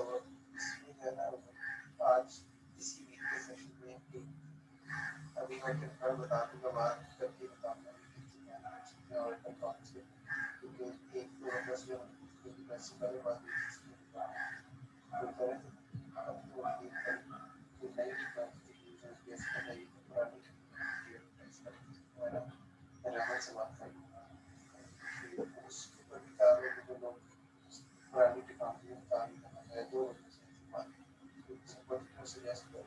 वो इसमें है ना, आज इसी वीक के सेशन में अभी मैं कंफर्म बता दूंगा, बात करके बताऊंगा और कंफर्म से, क्योंकि एक तो बस जो वैसे पहले बात तो करें अब तो नई टेक्नोलॉजी बेस पर नई पुरानी रहमत से बात करें उसके ऊपर भी कार्य जो लोग पुरानी टेक्नोलॉजी में कार्य करना है दो बात सजेस्ट कर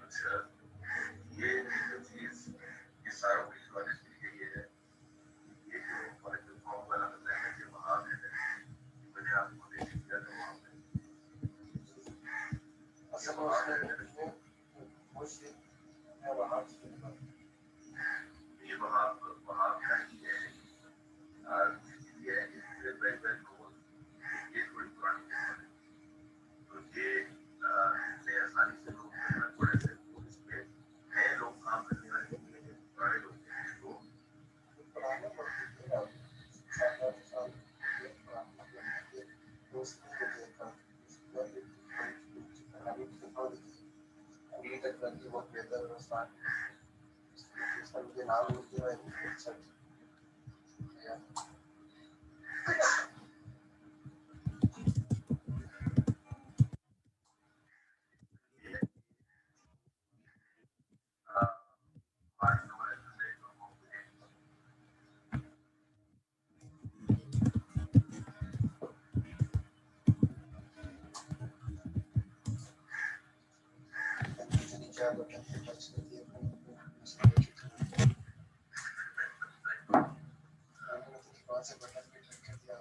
अच्छा, ये जो चीज ये सारों की नॉलेज के लिए ये है, ये जो कॉलेज फॉर्म वाला बताया है कि वहाँ है, मैंने आपको दे दिया था वहाँ पे। असल में उसमें मुझे मैं वहाँ ये वहाँ का ही है, ये बेहतर को ये थोड़ी पुरानी है, तो ये इतने आसानी से लोग थोड़े से इसमें नए लोग काम करने वाले पुराने लोग तो पुराने अभी तक बहुत बेहतर व्यवस्था मुझे नाम क्या कौन से बटन पे क्लिक कर दिया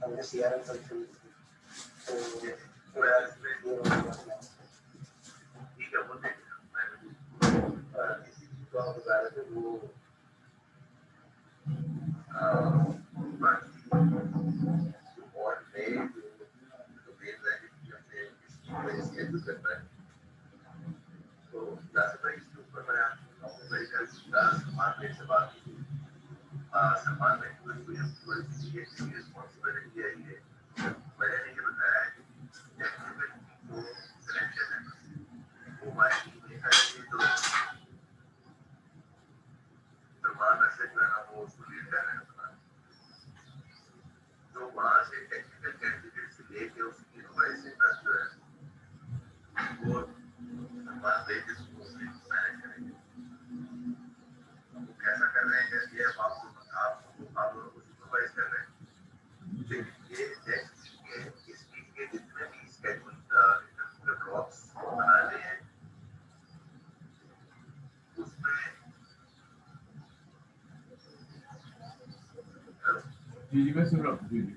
हमने CRM सेक्शन तो ठीक है वो तो आप बता रहे थे वो और नए जो मेन लैंग्वेज अपने इसकी स्केड्यूल करना है तो क्लासिफाई इसके ऊपर मैं आपको मार्केट से बात की सम्मान में कोई रिस्पॉन्सिबिलिटी है ये मैंने नहीं बताया कि टेक्निकल सिलेक्शन है वो हमारी टीम ने करके तो सम्मान से जो है ना वो उसको लीड कर रहे हैं तो वहाँ से टेक्निकल कैंडिडेट से लेके उसकी इनवॉइस तक जो है वो सम्मान जी जी मैं सुन रहा हूँ जी जी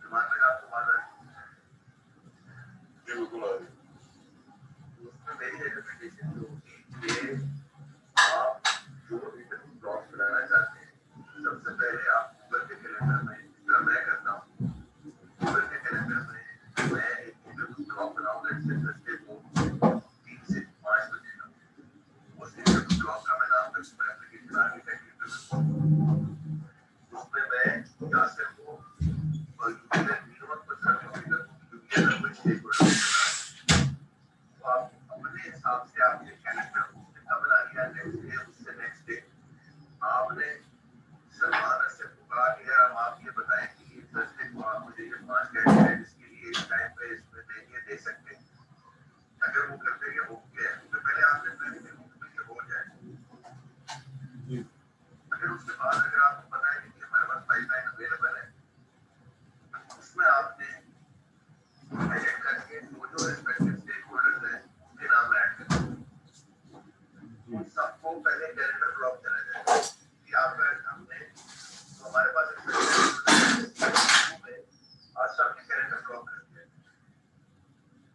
दिमाग में आपको मालूम है बिल्कुल आ रही उसमें मेरी रिकमेंडेशन जो होगी कि आप जो इंटरव्यू ब्लॉग बनाना चाहते हैं सबसे पहले आप गूगल के कैलेंडर में जिस तरह मैं करता हूँ गूगल के कैलेंडर में मैं एक इंटरव्यू ब्लॉग बनाऊंगा इससे थर्सडे को 3 से 5 बजे का उस इंटरव्यू ब्लॉग का मैं नाम रखूंगा एप्लीकेशन आर्किटेक्ट इंटरव्यू उसमें मैं या सिर्फ वो और मिनिमम पर्सन कंप्यूटर क्योंकि अगर कोई स्टेक होल्डर तो आप अपने हिसाब से आपके कैलेंडर को कितना बना लिया नेक्स्ट डे उससे नेक्स्ट डे आपने सलमान से पुकार लिया अब आप ये बताएं कि ये थर्सडे को आप मुझे ये 5 कैंडिडेट इसके लिए इस टाइम पे इसमें देंगे दे सकते हैं अगर वो कर देंगे ओके है तो पहले आपने प्लानिंग में ये हो जाए जी अगर उसके बाद अगर आपको पता है कि हमारे पास पाइपलाइन अवेलेबल है उसमें आपने एडिट करके जो रिस्पेक्टिव स्टेक होल्डर्स हैं उनके नाम ऐड कर उन सबको पहले कैलेंडर ब्लॉक करा जाए कि आपका हमने तो हमारे पास आज सबके कैलेंडर ब्लॉक कर दिया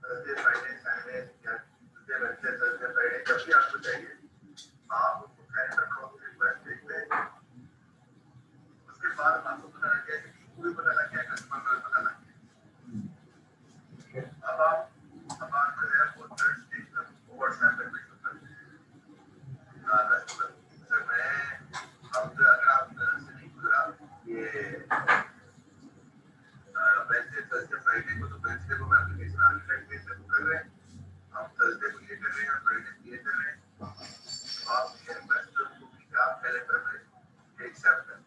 थर्सडे फ्राइडे सैटरडे या ट्यूसडे वेडनेसडे थर्सडे फ्राइडे जब भी आपको चाहिए आप उनको कैलेंडर ब्लॉक की रिक्वेस्ट भेजते हैं उसके बाद आपको पता लग गया कि टीम को भी पता लग गया कस्टमर को भी पता लग गया अब आप जो है वो थर्ड स्टेज पर व्हाट्सएप पे भेज सकते हैं सर मैं अब अगर आप नजर से नहीं गुजरा ये वेडनेसडे थर्सडे फ्राइडे को तो वेडनेसडे को मैं एप्लीकेशन आर्किटेक्ट पे इंटरव्यू कर रहे हैं हम थर्सडे को ये कर रहे हैं फ्राइडे को ये कर रहे हैं तो आप ये रिक्वेस्ट करोगे कि आप कैलेंडर में एक्सेप्ट करें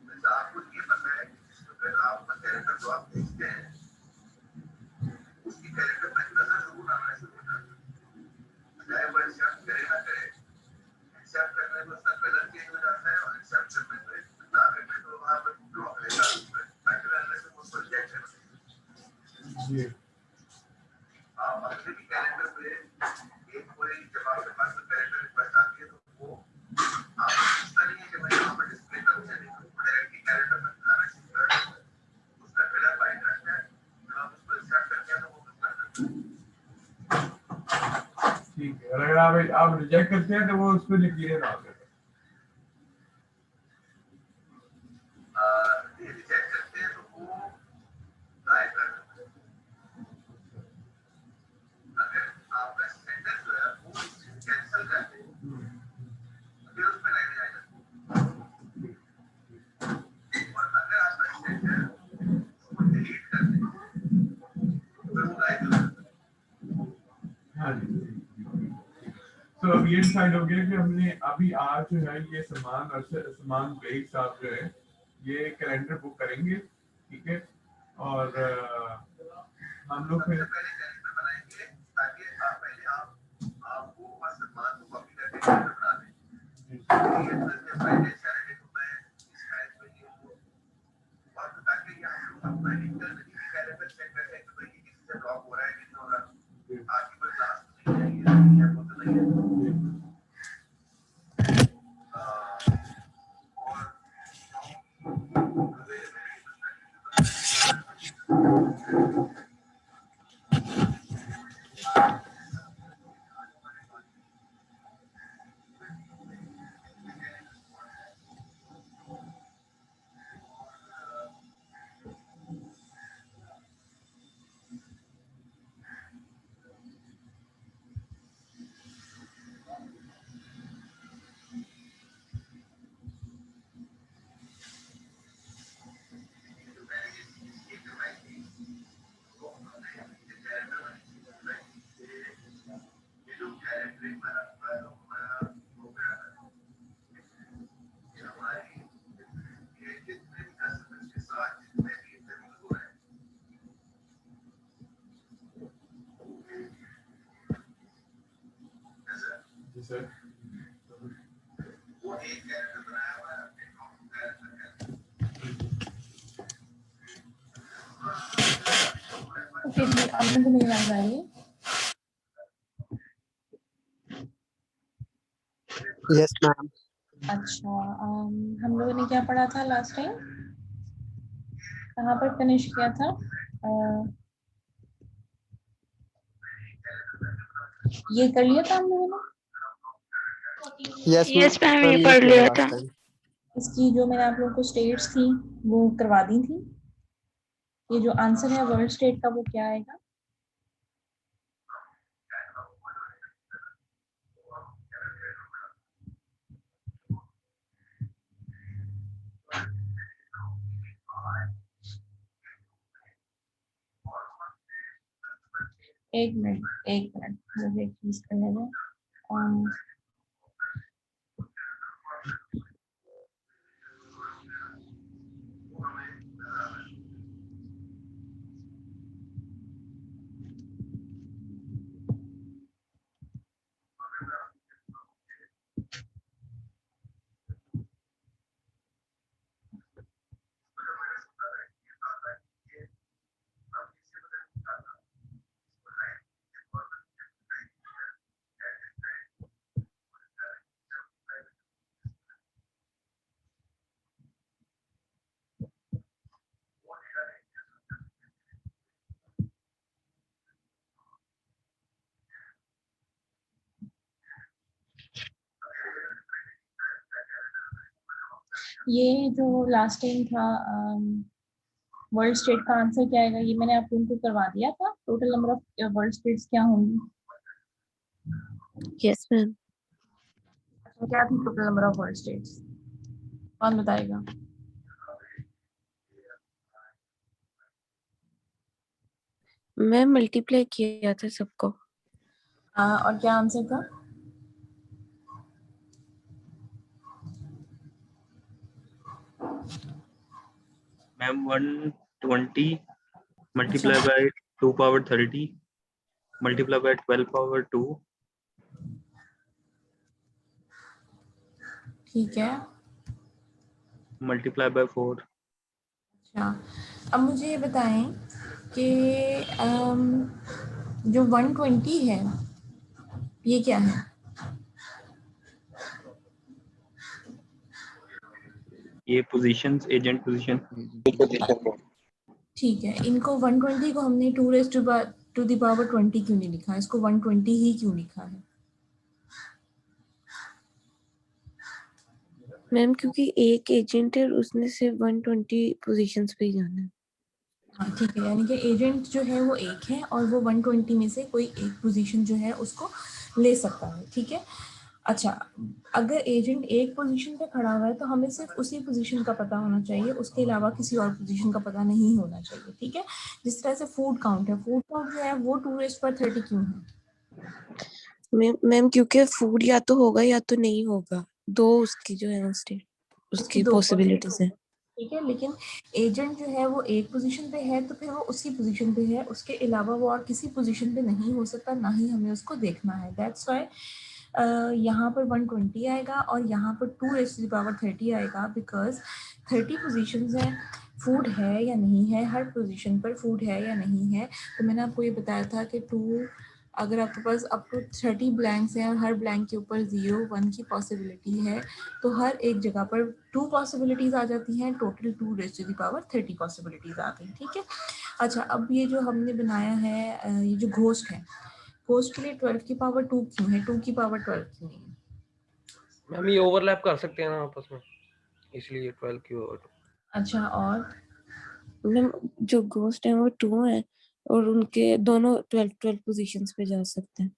जैसे आपको ये पता है कि अगर आप कैलेंडर जो आप भेजते हैं उसकी कैलेंडर में नजर जरूर आना शुरू हो जाता है चाहे वो एक्सेप्ट करे ना करे एक्सेप्ट करने में उसका कलर चेंज हो जाता है और एक्सेप्ट करने में ना करने तो वहाँ पर ब्लॉक रहता है बैटर एनालिसिस उसको रिजेक्ट करते हैं जी आप अपने भी कैलेंडर पे एक कोई जब आपके पास कोई कैलेंडर रिक्वेस्ट आती है तो वो आप सोचता नहीं है कि मैं यहाँ पर डिस्प्ले करूँ या नहीं करूँ डायरेक्टली कैलेंडर में आना शुरू कर देता है उसका कलर वाइट रहता है जब आप उसको एक्सेप्ट करते हैं तो वो कर देता है ठीक है और अगर आप रिजेक्ट करते हैं तो वो उस पर लिखिए ना रिजेक्ट करते हैं तो वो गायब कर देता है अगर आपका सेंटर जो है वो कैंसिल कर दे फिर उस पर रहने आएगा और अगर आपका सेंटर उसको डिलीट कर दे फिर वो गायब हो जाता है हाँ जी तो अब ये डिसाइड हो गया कि हमने अभी आज जो है ये सलमान बेग साहब जो है ये कैलेंडर बुक करेंगे ठीक है और हम लोग सबसे फिर पहले कैलेंडर बनाएंगे ताकि आपको और सलमान को कॉपी करके कैलेंडर बना दें ये थर्सडे फ्राइडे सैटरडे को मैं इस टाइम पे ये हूँ और ताकि ये हम लोग अपना इंटरनली कैलेंडर चेक कर लें कि भाई ये किसी से ब्लॉक हो रहा है कि नहीं हो रहा आपकी कोई क्लास तो नहीं है ये नहीं है वो तो नहीं है और जी सर वो एक कैरेक्टर बनाया हुआ है अपने ओके जी आप लोगों को मेरी आवाज आ रही है Yes, ma'am. अच्छा, हम लोगों ने क्या पढ़ा था लास्ट टाइम? कहाँ पर फिनिश किया था? ये कर लिया था हम लोगों ने? यस यस मैम, मैम, ये ये पढ़ किया था लिया था। Last time. इसकी जो मैंने आप लोगों को स्टेट्स थी वो करवा दी थी। ये जो आंसर है वर्ल्ड स्टेट का वो क्या आएगा? एक मिनट मुझे एक चीज करने दो। ये जो लास्ट टाइम था वर्ल्ड स्टेट का आंसर क्या आएगा, ये मैंने आप लोगों को करवा दिया था। Total number of world states क्या होंगी? Yes ma'am. क्या थी total number of world states? कौन बताएगा? मैं मल्टीप्लाई किया था सबको। और क्या आंसर था? Ma'am 120 multiply by 2 power 30 multiply by 12 power 2 ठीक है। multiply by 4। अच्छा, अब मुझे ये बताएं कि जो 120 है ये क्या है? ये पोजीशंस, एजेंट पोजीशन। ठीक है, इनको 120 को हमने 2 raised to the power 20 क्यों नहीं लिखा? इसको 120 ही क्यों लिखा है? मैम क्योंकि एक एजेंट है, उसने सिर्फ 120 पोजीशंस पे ही जाना है। हाँ ठीक है, यानी कि एजेंट जो है वो एक है और वो 120 में से कोई एक पोजीशन जो है उसको ले सकता है। ठीक है। अच्छा, अगर एजेंट एक पोजीशन पे खड़ा हुआ है तो हमें सिर्फ उसी पोजीशन का पता होना चाहिए, उसके अलावा किसी और पोजीशन का पता नहीं होना चाहिए। ठीक है। जिस तरह से फूड काउंट है, फूड काउंट जो है वो 2 raised पर 30 क्यों है? मैम क्योंकि फूड या तो होगा या तो नहीं होगा, दो उसकी जो है स्टेट उसकी दो पॉसिबिलिटीज है। ठीक है, लेकिन एजेंट जो है वो एक पोजीशन पे है तो फिर वो उसी पोजीशन पे है, उसके अलावा वो और किसी पोजीशन पे नहीं हो सकता, ना ही हमें उसको देखना है। दैट्स वाई यहाँ पर 120 आएगा और यहाँ पर 2 raised to the power 30 आएगा, बिकॉज 30 पोजीशंस हैं। फूड है या नहीं है, हर पोजीशन पर फूड है या नहीं है। तो मैंने आपको ये बताया था कि 2, अगर आपके पास अप टू 30 ब्लैंक्स हैं और हर ब्लैंक के ऊपर 0, 1 की पॉसिबिलिटी है, तो हर एक जगह पर 2 पॉसिबिलिटीज आ जाती हैं, total 2 raised to the power 30 possibilities आ गई। ठीक है। अच्छा, अब ये जो हमने बनाया है ये जो घोस्ट है, घोस्ट के लिए 12 की पावर 2 क्यों है, 2 की पावर 12 क्यों नहीं है? मैम ये ओवरलैप कर सकते हैं ना आपस में, इसलिए 12 की ओवर। अच्छा, और मैम जो घोस्ट है वो 2 है और उनके दोनों 12 पोजीशंस पे जा सकते हैं।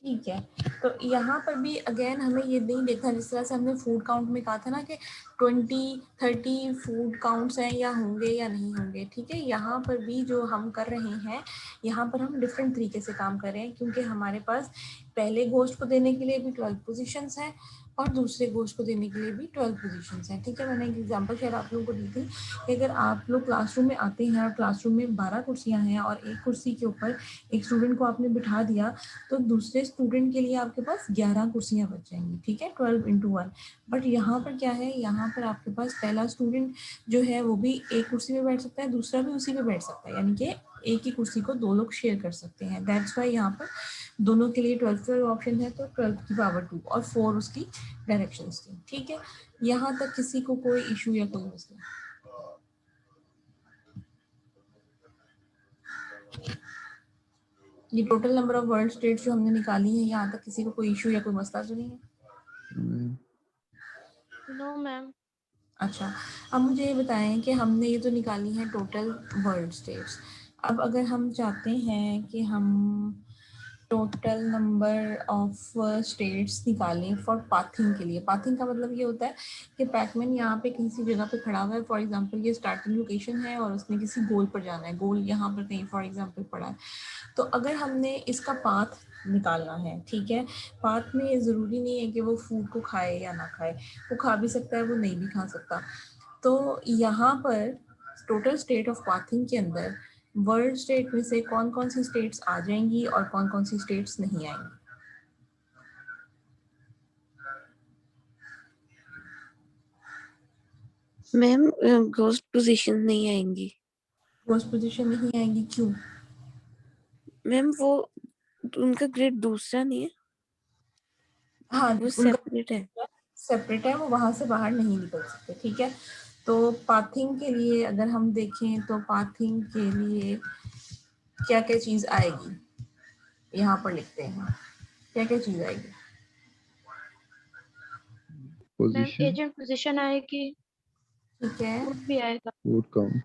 ठीक है, तो यहाँ पर भी अगेन हमें ये नहीं देखना, जिस तरह से हमने फूड काउंट में कहा था ना कि 20, 30 फूड काउंट्स हैं या होंगे या नहीं होंगे। ठीक है, यहाँ पर भी जो हम कर रहे हैं, यहाँ पर हम डिफरेंट तरीके से काम कर रहे हैं, क्योंकि हमारे पास पहले गोश्त को देने के लिए भी 12 पोजीशंस हैं और दूसरे गोश्त को देने के लिए भी 12 पोजीशंस हैं। ठीक है, मैंने एक एग्जांपल शायद आप लोगों को दी थी कि अगर आप लोग क्लासरूम में आते हैं और क्लासरूम में 12 कुर्सियां हैं और एक कुर्सी के ऊपर एक स्टूडेंट को आपने बिठा दिया, तो दूसरे स्टूडेंट के लिए आपके पास 11 कुर्सियां बच जाएंगी। ठीक है, 12 into 1। बट यहाँ पर क्या है, यहाँ पर आपके पास पहला स्टूडेंट जो है वो भी एक कुर्सी पे बैठ सकता है, दूसरा भी उसी पे बैठ सकता है, यानी कि एक ही कुर्सी को दो लोग शेयर कर सकते हैं। दैट्स वाई यहाँ पर दोनों के लिए 12 ऑप्शन है, तो 12 की पावर 2 और 4 उसकी डायरेक्शंस थी। ठीक है, यहाँ तक किसी को कोई इशू या कोई मसला? ये total number of world states जो हमने निकाली है, यहाँ तक किसी को कोई इशू या कोई मसला तो नहीं है? No ma'am. अच्छा, अब मुझे ये बताएं कि हमने ये तो निकाली है टोटल वर्ल्ड स्टेट्स। अब अगर हम चाहते हैं कि हम टोटल नंबर ऑफ स्टेट्स निकालें फॉर पाथिंग के लिए। पाथिंग का मतलब ये होता है कि पैकमैन यहाँ पे किसी जगह पे खड़ा हुआ है, फॉर एग्जांपल ये स्टार्टिंग लोकेशन है और उसने किसी गोल पर जाना है, गोल यहाँ पर कहीं फॉर एग्जांपल पड़ा है। तो अगर हमने इसका पाथ निकालना है, ठीक है, पाथ में ये ज़रूरी नहीं है कि वो फूड को खाए या ना खाए, वो खा भी सकता है, वो नहीं भी खा सकता। तो यहाँ पर टोटल स्टेट ऑफ पाथिंग के अंदर वर्ल्ड स्टेट में से कौन कौन सी स्टेट्स आ जाएंगी और कौन कौन सी स्टेट्स नहीं आएंगी? मैम घोस्ट पोजीशन नहीं आएंगी। घोस्ट पोजीशन नहीं आएंगी, क्यों? मैम वो उनका ग्रेड दूसरा नहीं है, हाँ, वो सेपरेट है। सेपरेट है, वो वहां से बाहर नहीं निकल सकते। ठीक है, तो पाथिंग के लिए अगर हम देखें तो पाथिंग के लिए क्या क्या चीज आएगी, यहाँ पर लिखते हैं क्या क्या चीज आएगी। मैम पोजीशन, एजेंट पोजीशन आएगी, ठीक है, फूड भी आएगा। Food count.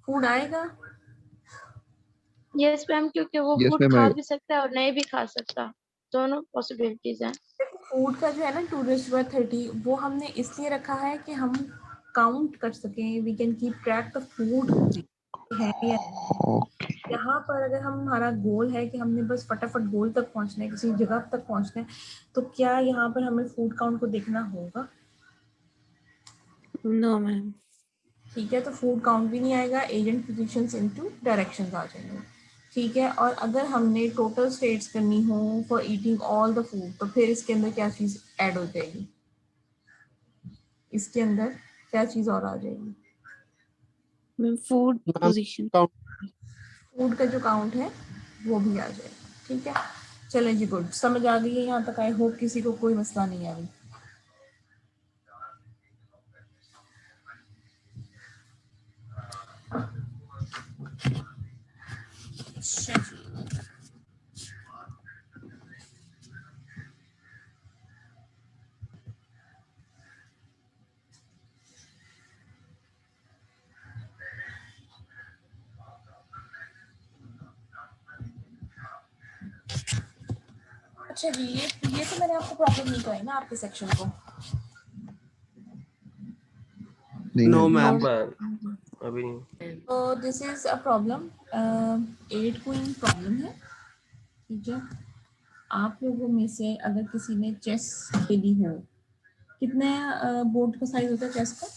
फूड आएगा। यस मैम, क्योंकि वो यस फूड मैम, खा आएगा। भी सकता है और नहीं भी खा सकता, दोनों पॉसिबिलिटीज हैं। देखो फूड का जो है ना 2⁻30 वो हमने इसलिए रखा है कि हम काउंट कर सकें, we can keep track the food है या ओके, यहाँ पर अगर हमारा गोल है कि हमने बस फटाफट गोल तक पहुंचना है, किसी जगह तक पहुंचना है, तो क्या यहाँ पर हमें फूड काउंट को देखना होगा? No ma'am. ठीक है, तो फूड काउंट भी नहीं आएगा, एजेंट पोजीशंस इनटू डायरेक्शंस आ जाएंगे। ठीक है, और अगर हमने टोटल स्टेट्स करनी हो for eating all the food, तो फिर इसके अंदर क्या चीज ऐड हो जाएगी? इसके अंदर क्या चीज और आ जाएगी? Ma'am food position. फूड का जो काउंट है वो भी आ जाएगा। ठीक है, चलें जी, गुड, समझ आ गई है यहाँ तक? आई होप किसी को कोई मसला नहीं आ रही। अच्छा जी, अच्छा जी, ये तो मैंने आपको प्रॉब्लम नहीं कराई ना आपके सेक्शन को? नहीं नो मैम। मैम, अभी नहीं। तो this is a problem, 8 queen problem है। ठीक है, आप लोगों में से अगर किसी ने चेस खेली हो, कितने बोर्ड का साइज होता है चेस का?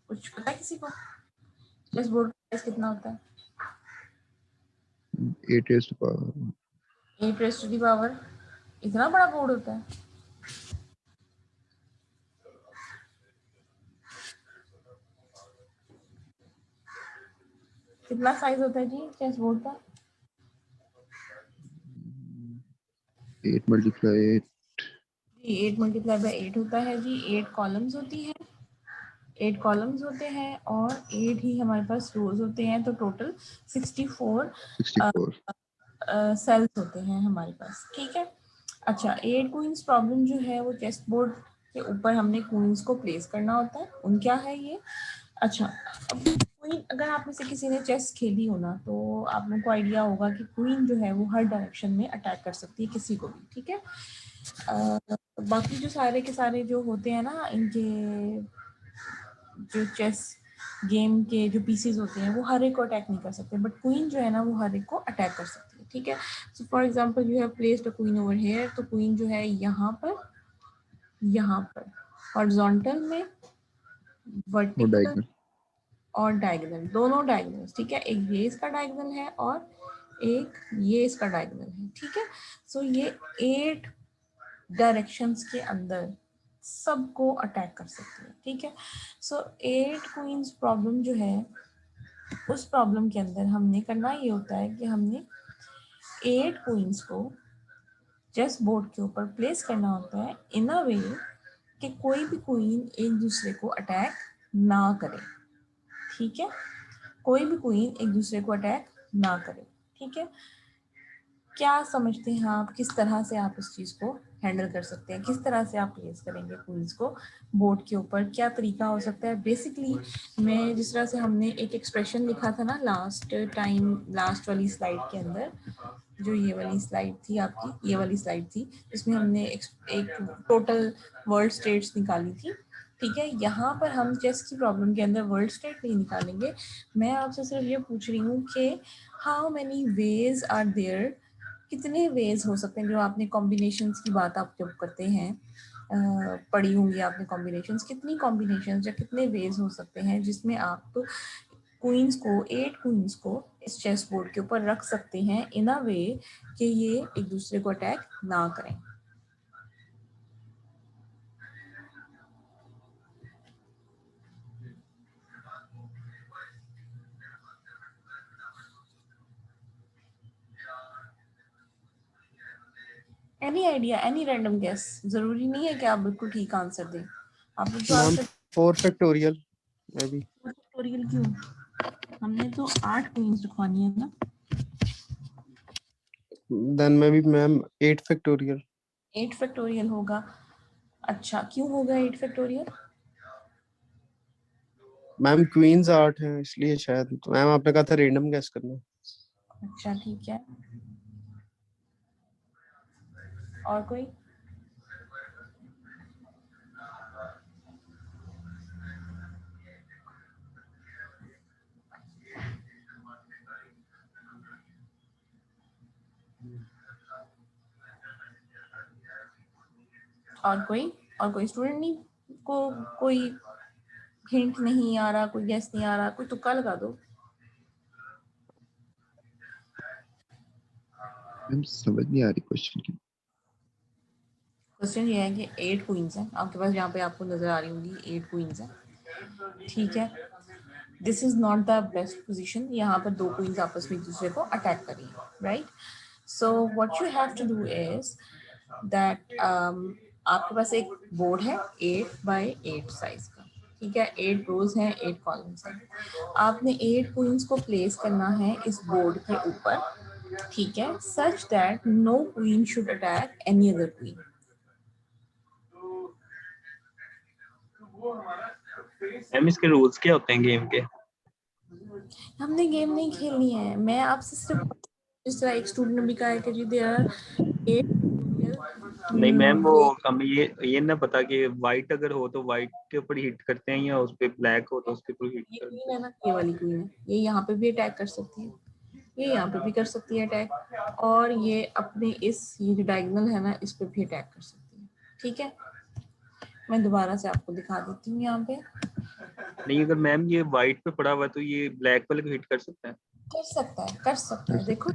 कुछ पता है किसी को? चेस बोर्ड का साइज कितना होता है? 8 raised to power 8 raise to the power, इतना बड़ा बोर्ड होता है? कितना साइज होता है जी चेस बोर्ड का? 8 multiply 8। जी 8 मल्टीप्लाई बाई 8 होता है जी। 8 कॉलम्स होती है, 8 कॉलम्स होते हैं और 8 ही हमारे पास रोज होते हैं, तो टोटल 64 64। सेल्स होते हैं हमारे पास। ठीक है, अच्छा, 8 क्वींस प्रॉब्लम जो है वो चेस बोर्ड के ऊपर हमने क्वींस को प्लेस करना होता है। उन क्या है ये? अच्छा, अब क्वीन, अगर आप में से किसी ने चेस खेली हो ना, तो आप लोगों को आइडिया होगा कि क्वीन जो है वो हर डायरेक्शन में अटैक कर सकती है किसी को भी। ठीक है, बाकी जो सारे के सारे जो होते हैं ना, इनके जो चेस गेम के जो पीसेस होते हैं वो हर एक को अटैक नहीं कर सकते, बट क्वीन जो है ना वो हर एक को अटैक कर सकती है। ठीक है, so for example you have placed a queen over here, तो क्वीन जो है यहाँ पर हॉरिजॉन्टल में, और वर्टिकल डायगोनल। और डायगोनल, दोनों डायगोनल। ठीक है, एक ये इसका डायगोनल है और एक ये इसका डायगोनल है। ठीक है, सो ये 8 डायरेक्शंस के अंदर सबको अटैक कर सकती है। ठीक है, सो 8 क्वींस प्रॉब्लम जो है उस प्रॉब्लम के अंदर हमने करना ये होता है कि हमने 8 क्वींस को चेस बोर्ड के ऊपर प्लेस करना होता है इन अ वे कि कोई भी क्वीन एक दूसरे को अटैक ना करे, ठीक है, कोई भी क्वीन एक दूसरे को अटैक ना करे, ठीक है। क्या समझते हैं आप, किस तरह से आप इस चीज़ को हैंडल कर सकते हैं, किस तरह से आप प्लेस करेंगे क्वींस को बोर्ड के ऊपर, क्या तरीका हो सकता है? बेसिकली मैं जिस तरह से हमने एक एक्सप्रेशन लिखा था ना लास्ट टाइम, लास्ट वाली स्लाइड के अंदर, जो ये वाली स्लाइड थी आपकी, ये वाली स्लाइड थी जिसमें हमने एक टोटल वर्ल्ड स्टेट्स निकाली थी, ठीक है। यहाँ पर हम चेस की प्रॉब्लम के अंदर वर्ल्ड स्टेट नहीं निकालेंगे, मैं आपसे सिर्फ ये पूछ रही हूँ कि how many ways are there, कितने वेज हो सकते हैं, जो आपने कॉम्बिनेशंस की बात आप जब करते हैं पढ़ी होंगी आपने कॉम्बिनेशंस, कितनी कॉम्बिनेशंस या कितने वेज हो सकते हैं जिसमें आप क्वींस को, 8 क्वींस को इस चेस बोर्ड के ऊपर रख सकते हैं इन अ वे कि ये एक दूसरे को अटैक ना करें। Any idea, any random guess, जरूरी नहीं है कि आप बिल्कुल ठीक आंसर दें, आप जो ma'am answer 4 factorial may be. Factorial क्यों, हमने तो 8 क्वींस रखवानी है ना। Then may be ma'am 8 factorial. 8 factorial होगा, अच्छा क्यों होगा 8 फैक्टोरियल? मैम क्वींस 8 हैं इसलिए शायद, तो मैम आपने कहा था रैंडम गैस करना। अच्छा ठीक है, और कोई? और कोई स्टूडेंट नहीं को कोई हिंट नहीं आ रहा, कोई गेस नहीं आ रहा, कोई तुक्का लगा दो। मैम समझ नहीं आ रही क्वेश्चन की। क्वेश्चन ये है कि 8 क्वींस हैं आपके पास, यहाँ पे आपको नजर आ रही होंगी 8 क्वींस हैं, ठीक है। This is not the best position, यहाँ पर 2 क्वींस आपस में एक दूसरे को अटैक कर रही हैं, right. So what you have to do is that आपके पास एक बोर्ड है 8 बाय 8 साइज का, ठीक है, 8 रोज हैं, 8 कॉलम्स हैं, आपने 8 क्वींस को प्लेस करना है इस बोर्ड के ऊपर, ठीक है, such that no queen should attack any other queen. Ma'am इसके रूल्स क्या होते हैं गेम के? हमने गेम नहीं खेलनी है, मैं आपसे सिर्फ जिस तरह एक स्टूडेंट ने भी कहा है कि जी देयर आर 8 नहीं मैम, वो हमें ये ना पता कि वाइट अगर हो तो वाइट के ऊपर हिट करते हैं या उस पे ब्लैक हो तो उसके ऊपर हिट ये करते क्वीन है ना, ये वाली क्वीन है, ये यहाँ पे भी अटैक कर सकती है, ये यहाँ पे भी कर सकती है अटैक, और ये अपने ये जो डायगोनल है ना, इस पे भी अटैक कर सकती है, ठीक है। मैं दोबारा से आपको दिखा देती हूँ यहाँ पे। हैं। नहीं अगर मैम ये वाइट पे पड़ा हुआ है तो ये ब्लैक वाले को हिट कर सकता है? कर सकता है, कर सकता कर है, देखो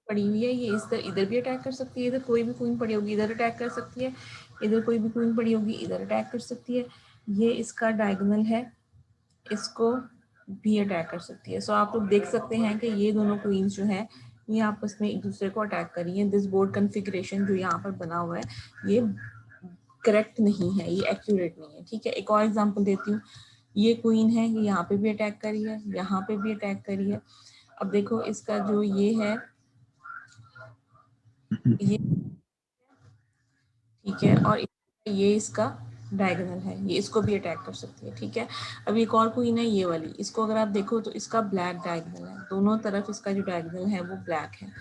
पड़ी हुई है, ये इधर भी अटैक कर सकती है, इधर कोई भी क्वीन पड़ी होगी इधर अटैक कर सकती है, इधर कोई भी क्वीन पड़ी होगी इधर अटैक कर सकती है, ये इसका डायगोनल है, इसको भी अटैक कर सकती है। सो आप लोग देख सकते हैं कि ये दोनों क्वींस जो हैं ये आपस में एक दूसरे को अटैक कर रही हैं। दिस बोर्ड कॉन्फ़िगरेशन जो यहाँ पर बना हुआ है ये करेक्ट नहीं है, ये एक्यूरेट नहीं है, ठीक है। एक और एग्जांपल देती हूँ, ये क्वीन है, ये यहाँ पे भी अटैक कर रही है, यहाँ पे भी अटैक कर रही है। अब देखो इसका जो ये है, ये ठीक है, और ये इसका डायगोनल है, ये इसको भी अटैक कर सकती है, ठीक है। अब एक और क्वीन है ये वाली, इसको अगर आप देखो तो इसका ब्लैक डायगोनल है, दोनों तरफ इसका जो डायगोनल है वो ब्लैक है,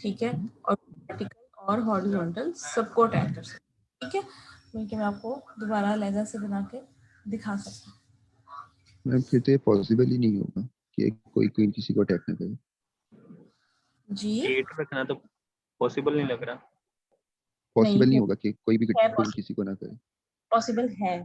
ठीक है, और वर्टिकल और हॉरिजॉन्टल सबको अटैक कर सकती है, ठीक है। बल्कि मैं आपको दोबारा अलग से बना के दिखा सकती हूँ। मैम फिर तो ये पॉसिबल ही नहीं होगा कि कोई क्वीन किसी को अटैक ना करे। जी 8 रखना तो पॉसिबल नहीं लग रहा। पॉसिबल नहीं नहीं होगा कि कोई भी है, क्वीन किसी को ना करे। पॉसिबल है।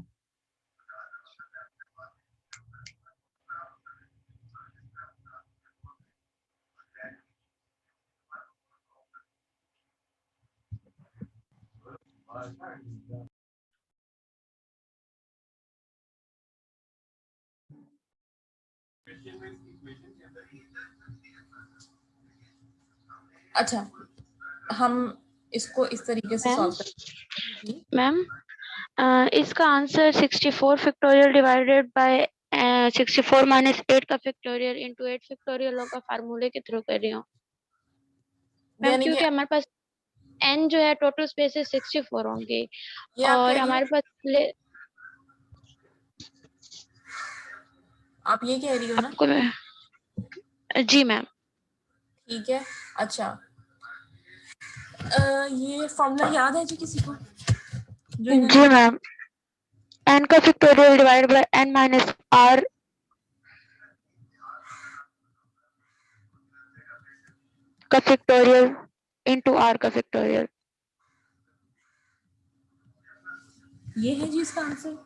अच्छा, हम इसको इस तरीके से मैम सॉल्व करेंगे। मैम इसका answer 64 factorial divided by 64 minus 8 का फैक्टोरियल इनटू 8 फैक्टोरियल लॉ का फार्मूले के थ्रू कर रही हूँ मैम, यानी कि क्योंकि हमारे पास n जो है टोटल स्पेसेस 64 होंगे ये आप और कह रही हमारे हो, पास आप ये कह रही हो ना? आपको जी मैम, ठीक है। अच्छा, ये फॉर्मूला याद है जी किसी को जो इन्होंने जी मैम, n का factorial divided by n minus r का फैक्टोरियल इनटू r का फैक्टोरियल। ये है जी इसका आंसर।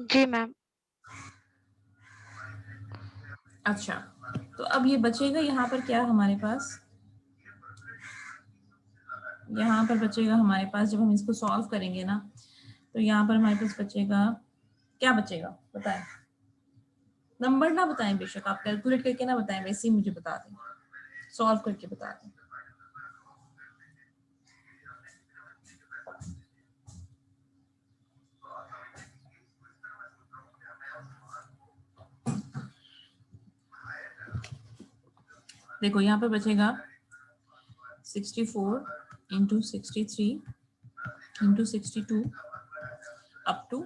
जी मैम, अच्छा, तो अब ये बचेगा यहाँ पर क्या हमारे पास, यहाँ पर बचेगा हमारे पास, जब हम इसको सॉल्व करेंगे ना, तो यहाँ पर हमारे पास बचेगा, क्या बचेगा बताएं? नंबर ना बताएं बेशक, आप कैलकुलेट करके ना बताएं, वैसे ही मुझे बता दें, सॉल्व करके बता दें। देखो यहाँ पर बचेगा 64 इंटू 63 इंटू 62 अप टू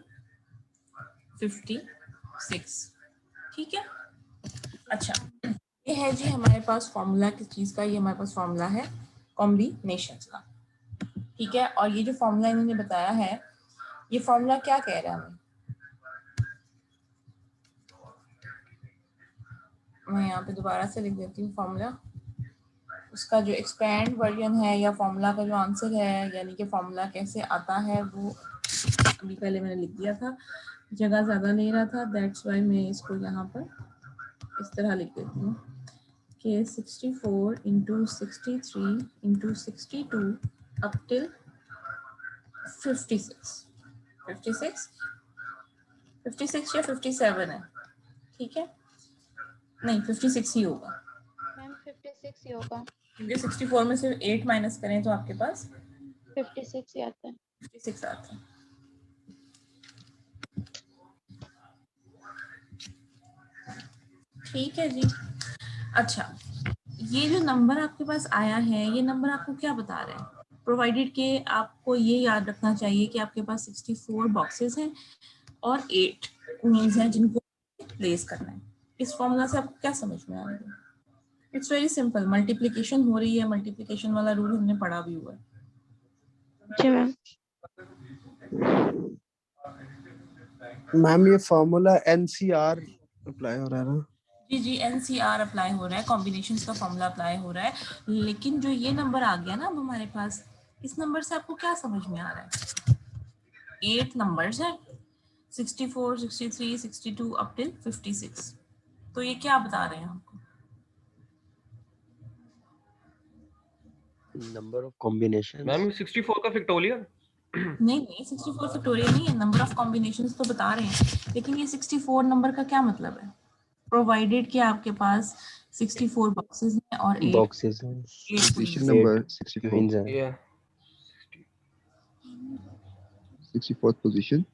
56। ठीक है। अच्छा, ये है जी हमारे पास फॉर्मूला किस चीज का, ये हमारे पास फॉर्मूला है कॉम्बिनेशंस का। ठीक है, और ये जो फॉर्मूला इन्होंने बताया है, ये फॉर्मूला क्या कह रहा है हमें, मैं यहाँ पे दोबारा से लिख देती हूँ फॉर्मूला। उसका जो एक्सपैंड वर्जन है या फॉर्मूला का जो आंसर है, यानी कि फॉर्मूला कैसे आता है, वो अभी पहले मैंने लिख दिया था, जगह ज़्यादा ले रहा था, दैट्स वाई मैं इसको यहाँ पर इस तरह लिख देती हूँ कि 64 इंटू 63 इंटू 62 अप टिल 56 या 57 है। ठीक है, नहीं 56 ही होगा मैम 56 ही होगा, क्योंकि 64 में से 8 माइनस करें तो आपके पास 56 ही आता है। 56 आता है। ठीक है जी। अच्छा, ये जो नंबर आपके पास आया है, ये नंबर आपको क्या बता रहे हैं, प्रोवाइडेड के आपको ये याद रखना चाहिए कि आपके पास 64 बॉक्सेस हैं और 8 क्वींस हैं जिनको प्लेस करना है। इस फॉर्मूला से आपको क्या समझ में आ रहा है? इट्स वेरी सिंपल, मल्टीप्लिकेशन हो रही है, मल्टीप्लिकेशन वाला रूल हमने पढ़ा भी हुआ है। जी मैम, मैम ये फॉर्मूला NCR अप्लाई हो रहा है ना? जी जी, NCR अप्लाई हो रहा है, कॉम्बिनेशंस का फॉर्मूला अप्लाई हो रहा है, लेकिन जो ये नंबर आ गया ना अब हमारे पास, इस नंबर से आपको क्या समझ में आ रहा है? 8 नंबर्स हैं, 64, 63, 62 अप टिल 56। तो ये क्या बता रहे हैं हमको? Number of combinations. मैम 64 का फैक्टोरियल नहीं 64 फैक्टोरियल नहीं है, नंबर ऑफ कॉम्बिनेशंस तो बता रहे हैं, लेकिन ये 64 नंबर का क्या मतलब है? प्रोवाइडेड कि आपके पास 64 बॉक्सेस हैं और 8 बॉक्सेस हैं, पोजीशन क्वींस। नंबर 64, क्वींस हैं। या 64th position.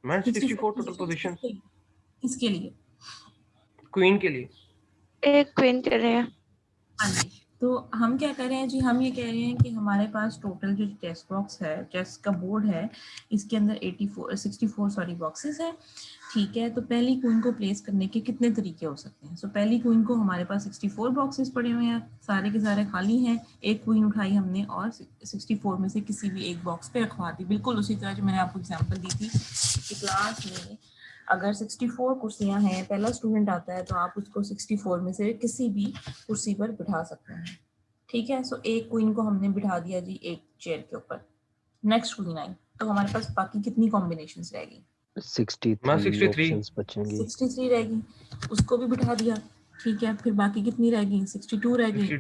Ma'am 64 total position किसके लिए? क्वीन के लिए। एक क्वीन कर रहे हैं। हाँ जी, तो हम क्या कर रहे हैं जी, हम ये कह रहे हैं कि हमारे पास टोटल जो चेस बॉक्स है, चेस का बोर्ड है, इसके अंदर 64 बॉक्सेस है। ठीक है, तो पहली क्वीन को प्लेस करने के कितने तरीके हो सकते हैं? सो पहली क्वीन को हमारे पास 64 बॉक्सेस पड़े हुए हैं, सारे के सारे खाली हैं, एक क्वीन उठाई हमने और 64 में से किसी भी एक बॉक्स पे रखवा दी, बिल्कुल उसी तरह जो मैंने आपको एग्जांपल दी थी कि क्लास में अगर 64 कुर्सियां हैं, पहला स्टूडेंट आता है तो आप उसको 64 में से किसी भी कुर्सी पर बिठा सकते हैं। ठीक है, सो एक क्वीन को हमने बिठा दिया जी एक चेयर के ऊपर, नेक्स्ट क्वीन आई, तो हमारे पास बाकी कितनी कॉम्बिनेशंस रहेगी? 63 ऑप्शंस बचेंगे। 63 रहेगी, उसको भी बिठा दिया। ठीक है, फिर बाकी कितनी रहेगी? 62 रह गई।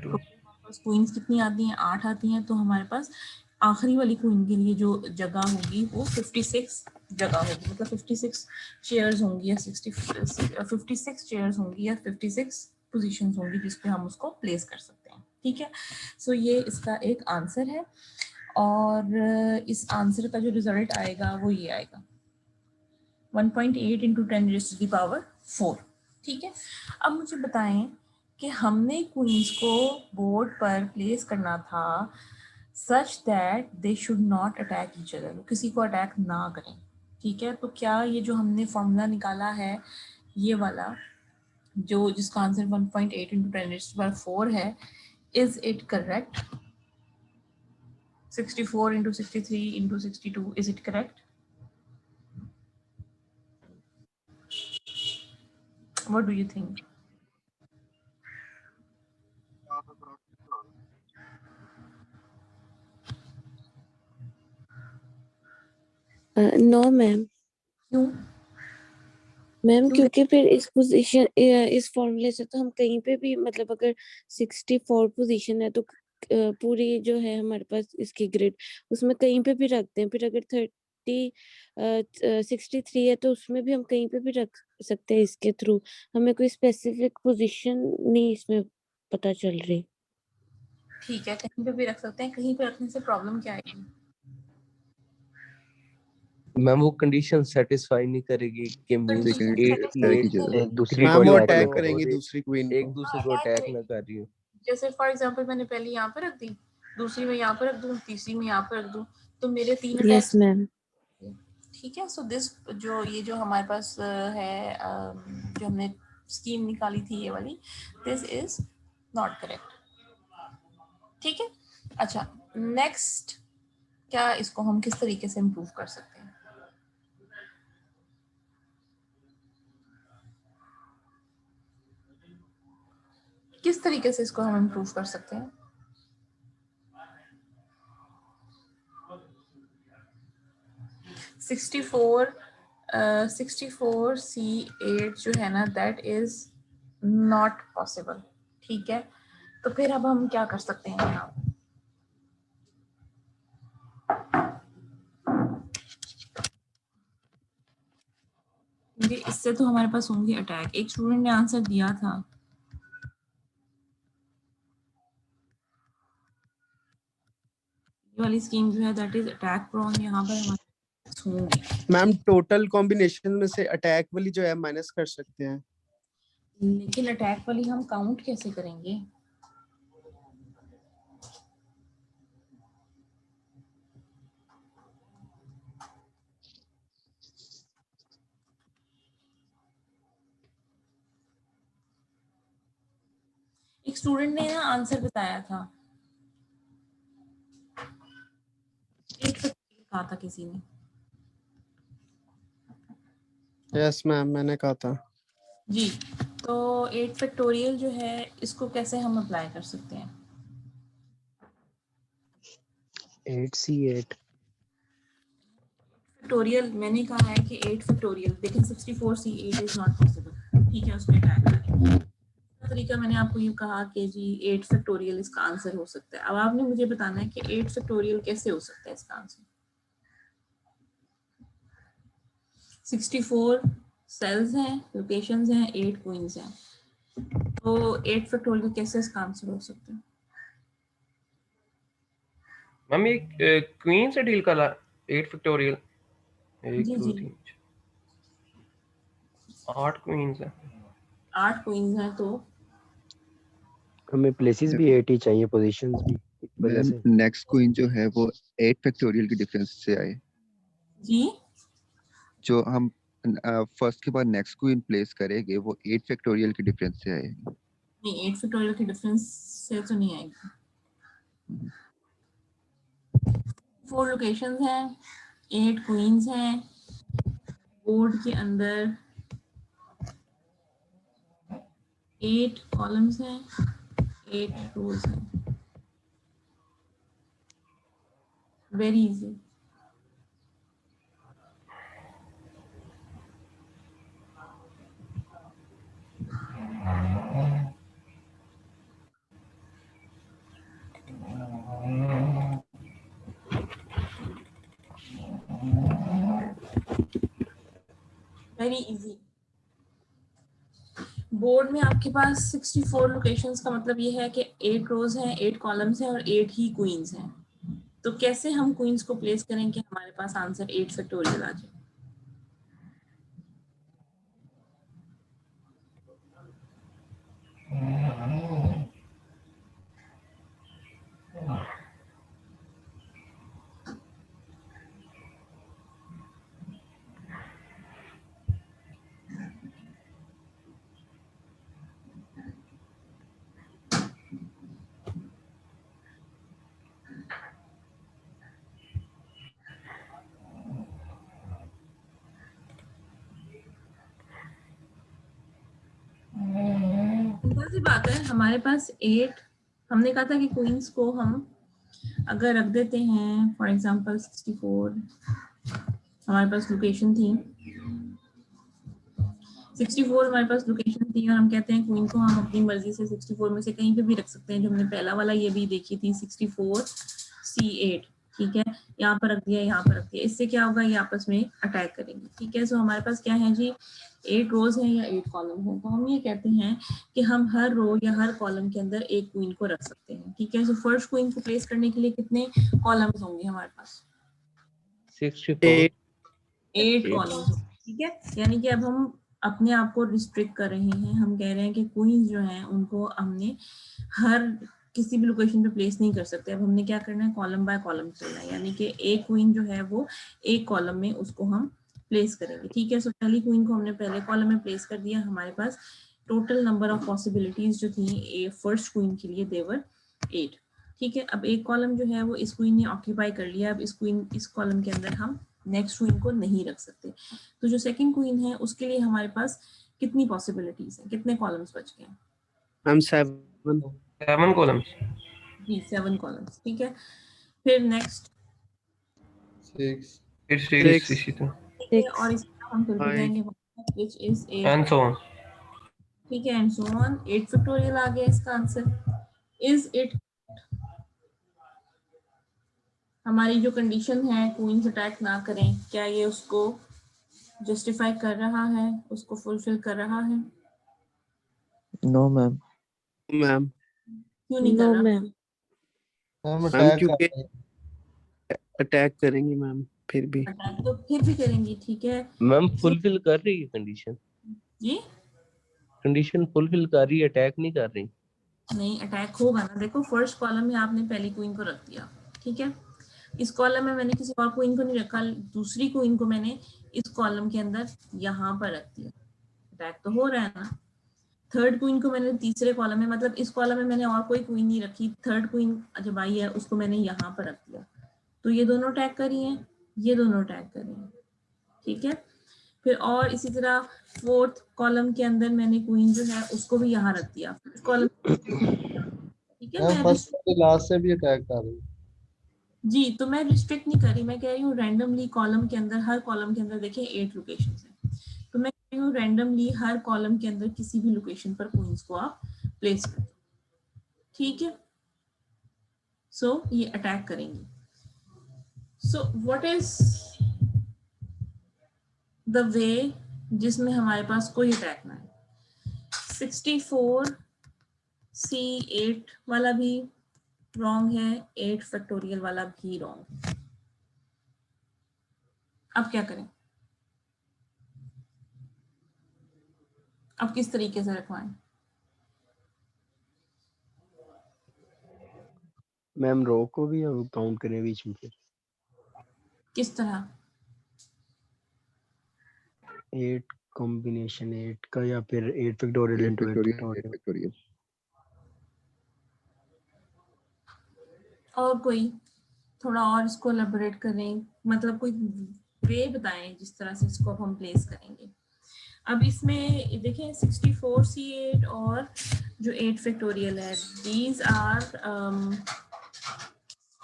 क्वींस कितनी आती हैं? 8 आती हैं, तो हमारे पास आखिरी वाली क्वीन के लिए जो जगह होगी वो 56 जगह होगी, मतलब 56 चेयर्स होंगी या 56 चेयर्स होंगी या 56 पोजीशंस होंगी जिस पे हम उसको प्लेस कर सकते हैं। ठीक है, सो ये इसका एक आंसर है और इस आंसर का जो रिजल्ट आएगा वो ये आएगा 1.8 इंटू 10⁻⁴। ठीक है, अब मुझे बताएं कि हमने क्वींस को बोर्ड पर प्लेस करना था such that they should not attack each other, किसी को अटैक ना करें। ठीक है, तो क्या ये जो हमने फॉर्मूला निकाला है ये वाला जो जिसका आंसर 1.8 इंटू 10⁻⁴ है, is it correct? 64 into 63 into 62, is it correct? What do you think? No ma'am. क्यों? मैम क्योंकि फिर इस पोजीशन इस फॉर्मूले से तो हम कहीं पे भी मतलब अगर 64 पोजीशन है तो पूरी जो है हमारे पास इसकी ग्रिड उसमें कहीं पे भी रखते हैं। फिर अगर 63 है तो उसमें भी हम कहीं पे भी रख सकते हैं इसके थ्रू। हमें कोई स्पेसिफिक पोजीशन नहीं इसमें पता चल रही। ठीक है, कहीं पे भी रख सकते हैं, कहीं पे रखने से प्रॉब्लम क्या आएगी? मैम वो कंडीशन सेटिस्फाई नहीं करेगी कि मींस एक दूसरे मैम को वो अटैक अटैक ना करेंगी करें। दूसरी क्वीन एक को। दूसरे को अटैक ना कर रही हो। जैसे फॉर एग्जांपल मैंने पहले यहाँ पे रख दी, दूसरी में यहाँ पे रख दूँ, तीसरी में यहाँ पे रख दूँ, तो मेरे 3 यस अटैक्स। मैम। ठीक है, सो दिस जो ये जो हमारे पास है जो हमने स्कीम निकाली थी ये वाली, दिस इज नॉट करेक्ट। ठीक है, अच्छा नेक्स्ट, क्या इसको हम किस तरीके से इम्प्रूव कर सकते हैं? किस तरीके से इसको हम इम्प्रूव कर सकते हैं? सिक्सटी फोर C8 जो है ना, दैट इज नॉट पॉसिबल। ठीक है, तो फिर अब हम क्या कर सकते हैं यहाँ? क्योंकि इससे तो हमारे पास होंगे अटैक। एक स्टूडेंट ने आंसर दिया था, ये वाली स्कीम जो है दैट इज अटैक प्रोन, यहाँ पर हमारे होंगे। मैम टोटल कॉम्बिनेशन में से अटैक वाली जो है माइनस कर सकते हैं। लेकिन अटैक वाली हम काउंट कैसे करेंगे? एक स्टूडेंट ने ना आंसर बताया था, 8 कहा था किसी ने। यस मैम मैंने कहा था जी, तो 8 फैक्टोरियल जो है इसको कैसे हम अप्लाई कर सकते हैं? 8C8 फैक्टोरियल मैंने कहा है कि 8 फैक्टोरियल, लेकिन 64C8 इज नॉट पॉसिबल। ठीक है, उसमें अटैक करेंगे। तरीका मैंने आपको ये कहा कि जी 8 फैक्टोरियल इसका आंसर हो सकता है। अब आपने मुझे बताना है कि 8 फैक्टोरियल कैसे हो सकता है इसका आंसर। 64 सेल्स हैं, लोकेशंस हैं, 8 क्वींस हैं, तो 8 फैक्टोरियल कैसे इसका आंसर हो सकता है? मैम ये क्वीन से डील कर 8 फैक्टोरियल 1 जी 2 जी 3 8 क्वींस है। 8 क्वींस हैं, तो हमें प्लेसेस भी 8 ही चाहिए, पोजीशंस भी वजह मैम से। नेक्स्ट क्वीन जो है वो 8 फैक्टोरियल के डिफरेंस से आए। जी जो हम फर्स्ट के बाद नेक्स्ट क्वीन प्लेस करेंगे वो 8 फैक्टोरियल के डिफरेंस से आएगी। नहीं, 8 फैक्टोरियल के डिफरेंस से तो नहीं आएगी। 4 लोकेशंस हैं, 8 क्वींस हैं, बोर्ड के अंदर 8 कॉलम्स हैं, 8 रोज हैं। Very easy. Very easy. Board में आपके पास 64 लोकेशंस का मतलब ये है कि 8 रोज हैं, 8 कॉलम्स हैं और 8 ही क्वींस हैं। तो कैसे हम क्वींस को प्लेस करें कि हमारे पास आंसर 8 फैक्टोरियल आ जाए? सिंपल सी बात है, हमारे पास 8, हमने कहा था कि क्वींस को हम अगर रख देते हैं फॉर एग्जांपल 64, हमारे पास लोकेशन थी 64, हमारे पास लोकेशन थी और हम कहते हैं क्वीन को हम अपनी मर्जी से 64 में से कहीं पे भी रख सकते हैं। जो हमने पहला वाला ये भी देखी थी 64 C8, ठीक है, यहाँ पर रख दिया, यहाँ पर रख दिया, इससे क्या होगा, ये आपस में अटैक करेंगे, ठीक है। सो हमारे पास क्या है जी, 8 रोज हैं या 8 कॉलम हैं, तो हम ये कहते हैं कि हम हर रो या हर कॉलम के अंदर एक क्वीन को रख सकते हैं, ठीक है। सो फर्स्ट क्वीन को प्लेस करने के लिए कितने कॉलम्स होंगे हमारे पास? 64 8 कॉलम्स, ठीक है। यानी कि अब हम अपने आप को रिस्ट्रिक्ट कर रहे हैं, हम कह रहे हैं कि क्वींस जो हैं उनको हमने हर किसी भी लोकेशन पे प्लेस नहीं कर सकते। अब हमने क्या करना है, कॉलम बाय कॉलम चलना है, यानी कि एक क्वीन जो है वो एक कॉलम में उसको हम प्लेस करेंगे, ठीक है। सो पहली क्वीन को हमने पहले कॉलम में प्लेस कर दिया, हमारे पास टोटल नंबर ऑफ पॉसिबिलिटीज जो थी फर्स्ट क्वीन के लिए देवर 8, ठीक है। अब एक कॉलम जो है वो इस क्वीन ने ऑक्यूपाई कर लिया, अब इस कॉलम के अंदर हम नेक्स्ट क्वीन को नहीं रख सकते। तो जो सेकंड क्वीन है उसके लिए हमारे पास कितनी पॉसिबिलिटीज है, कितने कॉलम्स बच गए हैं? मैम 7 कॉलम्स जी 7 कॉलम्स, ठीक है। फिर नेक्स्ट 6 और इसी तरह हम चलते जाएंगे which is 8 and so on. ठीक है, एंड सो ऑन। 8 फैक्टोरियल आ गया इसका आंसर। इज इट, हमारी जो कंडीशन है क्वींस अटैक ना करें, क्या ये उसको जस्टिफाई कर रहा है, उसको फुलफिल कर रहा है? No ma'am. मैम क्यों नहीं कर नो रहा? मैम। मैम क्योंकि अटैक करेंगी मैम फिर भी। अटैक तो फिर भी करेंगी, ठीक है मैम फुलफिल कर रही है कंडीशन, जी। कंडीशन फुलफिल कर रही है, अटैक नहीं कर रही। नहीं, अटैक होगा ना, देखो फर्स्ट कॉलम में आपने पहली क्वीन को रख दिया, ठीक है। इस कॉलम में मैंने किसी और क्वीन को नहीं रखा, दूसरी क्वीन को मैंने इस कॉलम के अंदर यहाँ पर रख दिया, अटैक तो हो रहा है ना। थर्ड क्वीन को मैंने तीसरे कॉलम में, मतलब इस कॉलम में मैंने और कोई क्वीन नहीं रखी, थर्ड क्वीन जब आई है उसको मैंने यहाँ पर रख दिया, तो ये दोनों अटैक करी हैं, ये दोनों अटैक करी हैं, ठीक है। फिर और इसी तरह फोर्थ कॉलम के अंदर मैंने क्वीन जो है उसको भी यहाँ रख दिया, कॉलम, ठीक है। मैं फर्स्ट लास्ट से भी अटैक कर रही है। जी, तो मैं रिस्ट्रिक्ट नहीं कर रही, मैं कह रही हूँ रैंडमली कॉलम के अंदर, हर कॉलम के अंदर देखिए 8 लोकेशंस हैं, तो मैं कह रही हूँ रैंडमली हर कॉलम के अंदर किसी भी लोकेशन पर क्वींस को आप प्लेस कर दो, ठीक है। सो ये अटैक करेंगी। So what is the way जिसमें हमारे पास कोई अटैक ना है? 64 C8 वाला भी रॉन्ग है, 8 फैक्टोरियल वाला भी रॉन्ग। अब क्या करें, अब किस तरीके से रखवाएं? मैम रो को भी हम काउंट करें बीच में फिर? किस तरह? 8 कॉम्बिनेशन 8 का या फिर 8 factorial 8 into 8 factorial, 8 factorial. Factorial. और कोई थोड़ा और इसको एलेबोरेट करें, मतलब कोई वे बताएं जिस तरह से इसको हम प्लेस करेंगे। अब इसमें देखें 64 C8 और जो 8 फैक्टोरियल है, दीज आर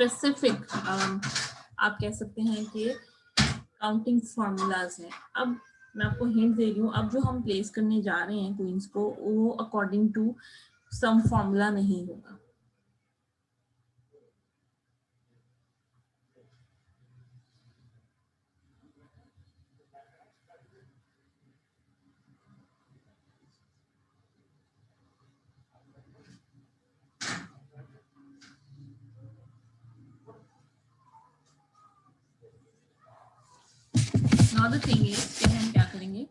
स्पेसिफिक, आप कह सकते हैं कि काउंटिंग फार्मूलाज हैं। अब मैं आपको हिंट दे रही हूँ, अब जो हम प्लेस करने जा रहे हैं क्वींस को, वो अकॉर्डिंग टू सम फार्मूला नहीं होगा। नाउ द थिंग इज कि हम क्या करेंगे,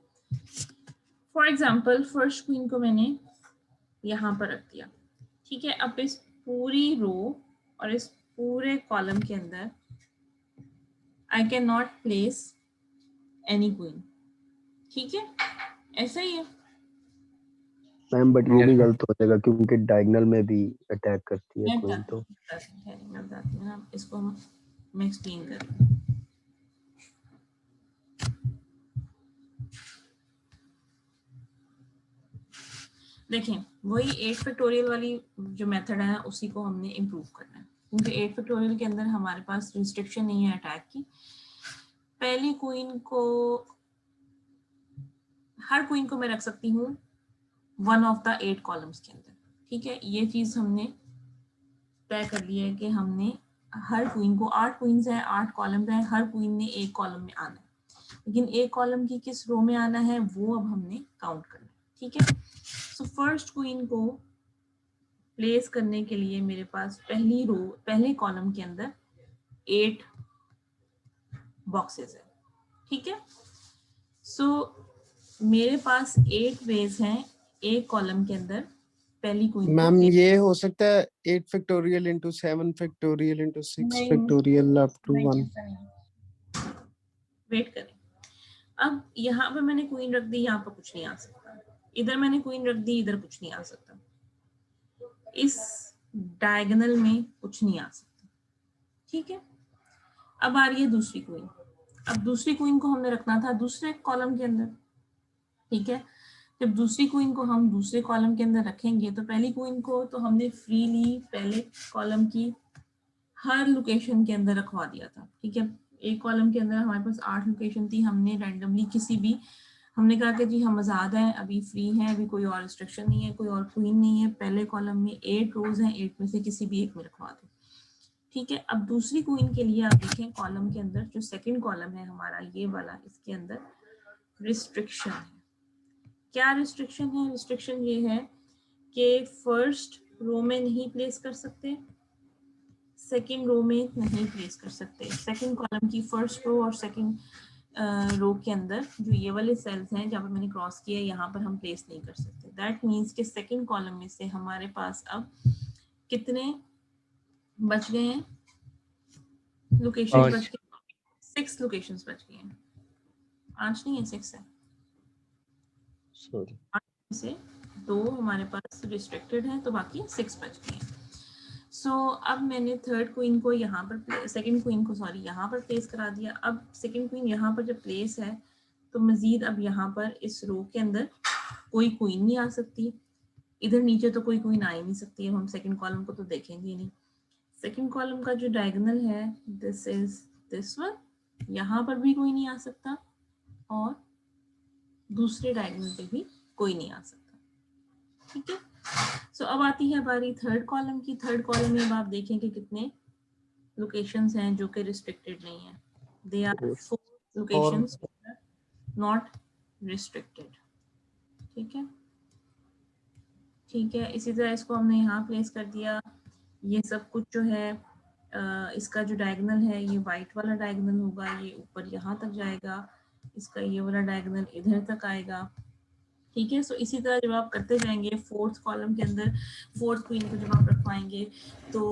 फॉर एग्जांपल फर्स्ट क्वीन को मैंने यहाँ पर रख दिया, ठीक है। अब इस पूरी रो और इस पूरे कॉलम के अंदर I can not place any queen, ठीक है, ऐसा ही है। मैम बट वो Yes, भी ma'am. गलत हो जाएगा क्योंकि डायगोनल में भी अटैक करती है मैं कोई तो। बताती हूँ ना, इसको मैं एक्सप्लेन कर रही हूँ। देखें, वही 8 फैक्टोरियल वाली जो मेथड है उसी को हमने इम्प्रूव करना है, क्योंकि 8 फैक्टोरियल के अंदर हमारे पास रिस्ट्रिक्शन नहीं है अटैक की। पहली क्वीन को, हर क्वीन को मैं रख सकती हूँ वन ऑफ द 8 कॉलम्स के अंदर, ठीक है। ये चीज हमने तय कर लिया है कि हमने हर क्वीन को, 8 क्वींस हैं, 8 कॉलम हैं, हर क्वीन ने एक कॉलम में आना है, लेकिन एक कॉलम की किस रो में आना है वो अब हमने काउंट करना है, ठीक है। सो फर्स्ट क्वीन को प्लेस करने के लिए मेरे पास पहली रो, पहले कॉलम के अंदर 8 बॉक्सेस है, ठीक है। सो मेरे पास 8 वेज हैं एक कॉलम के अंदर पहली क्वीन को मैम place- ये हो सकता है 8 फैक्टोरियल इंटू 7 फैक्टोरियल इंटू 6 नहीं, फैक्टोरियल अप टू नहीं, 1। ऐसा नहीं। वेट करें, अब यहाँ पे मैंने क्वीन रख दी, यहाँ पर कुछ नहीं आ सकता, इधर मैंने क्वीन रख दी, इधर कुछ नहीं आ सकता, इस डायगोनल में कुछ नहीं आ सकता, ठीक है। अब आ रही है दूसरी क्वीन, अब दूसरी क्वीन को हमने रखना था दूसरे कॉलम के अंदर, ठीक है। जब दूसरी क्वीन को हम दूसरे कॉलम के अंदर रखेंगे तो पहली क्वीन को तो हमने फ्रीली पहले कॉलम की हर लोकेशन के अंदर रखवा दिया था, ठीक है। एक कॉलम के अंदर हमारे पास 8 लोकेशन थी, हमने रैंडमली किसी भी, हमने कहा कि जी हम आज़ाद हैं, अभी फ्री हैं, अभी कोई और रिस्ट्रिक्शन नहीं है, कोई और क्वीन नहीं है, पहले कॉलम में 8 रोज हैं, 8 में से किसी भी एक में रखवा दो, ठीक है। अब दूसरी क्वीन के लिए आप देखें कॉलम के अंदर जो सेकंड कॉलम है हमारा ये वाला, इसके अंदर रिस्ट्रिक्शन है। क्या रिस्ट्रिक्शन है? रिस्ट्रिक्शन ये है कि फर्स्ट रो में नहीं प्लेस कर सकते, सेकंड रो में नहीं प्लेस कर सकते, सेकंड कॉलम की फर्स्ट रो और सेकंड रो के अंदर जो ये वाले सेल्स हैं जहाँ पर मैंने क्रॉस किया है यहाँ पर हम प्लेस नहीं कर सकते। दैट मीन्स कि सेकंड कॉलम में से हमारे पास अब कितने बच गए हैं लोकेशंस? बच गए 6 लोकेशंस बच गए हैं, 5 नहीं है 6 है, सॉरी, 8 में से 2 हमारे पास रिस्ट्रिक्टेड हैं तो बाकी 6 बच गए हैं। सो अब मैंने थर्ड क्वीन को यहाँ पर, सेकंड क्वीन को सॉरी यहाँ पर प्लेस करा दिया। अब सेकंड क्वीन यहाँ पर जब प्लेस है तो मजीद अब यहाँ पर इस रो के अंदर कोई क्वीन नहीं आ सकती, इधर नीचे तो कोई क्वीन आ ही नहीं सकती, अब हम सेकंड कॉलम को तो देखेंगे ही नहीं। सेकंड कॉलम का जो डायगोनल है दिस इज दिस वन, यहाँ पर भी कोई नहीं आ सकता और दूसरे डायगोनल पे भी कोई नहीं आ सकता, ठीक है। सो अब आती है बारी थर्ड कॉलम की। थर्ड कॉलम में अब आप देखें कि कितने लोकेशंस हैं जो कि रिस्ट्रिक्टेड नहीं है, they are 4 locations not restricted, ठीक है, ठीक है। इसी तरह इसको हमने यहाँ प्लेस कर दिया। ये सब कुछ जो है इसका जो डायगोनल है ये वाइट वाला डायगोनल होगा, ये ऊपर यहाँ तक जाएगा, इसका ये वाला डायगोनल इधर तक आएगा, ठीक है। सो इसी तरह जब आप करते जाएंगे फोर्थ कॉलम के अंदर फोर्थ क्वीन को जब आप रखवाएंगे तो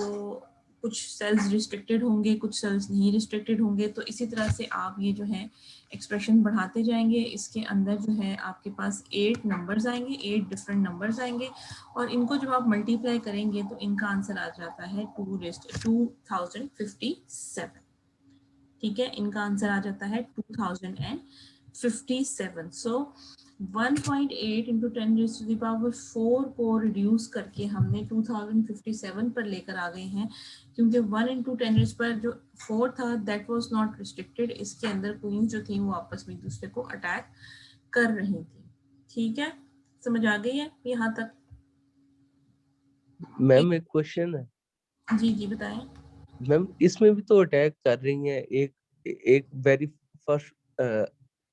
कुछ सेल्स रिस्ट्रिक्टेड होंगे, कुछ सेल्स नहीं रिस्ट्रिक्टेड होंगे, तो इसी तरह से आप ये जो है एक्सप्रेशन बढ़ाते जाएंगे। इसके अंदर जो है आपके पास 8 नंबर्स आएंगे, 8 डिफरेंट नंबर्स आएंगे और इनको जब आप मल्टीप्लाई करेंगे तो इनका आंसर आ जाता है 2057, ठीक है। इनका आंसर आ जाता है 2057। सो 1.8 into 10 raised to the power 4 को रिड्यूस करके हमने 2057 पर लेकर आ गए हैं, क्योंकि 1 into 10 raised पर जो 4 था दैट वाज नॉट रिस्ट्रिक्टेड, इसके अंदर क्वींस जो थी वो आपस में एक दूसरे को अटैक कर रही थी, ठीक है। समझ आ गई है यहाँ तक? मैम एक क्वेश्चन है। जी जी बताएं। मैम इसमें भी तो अटैक कर रही हैं, एक वेरी फर्स्ट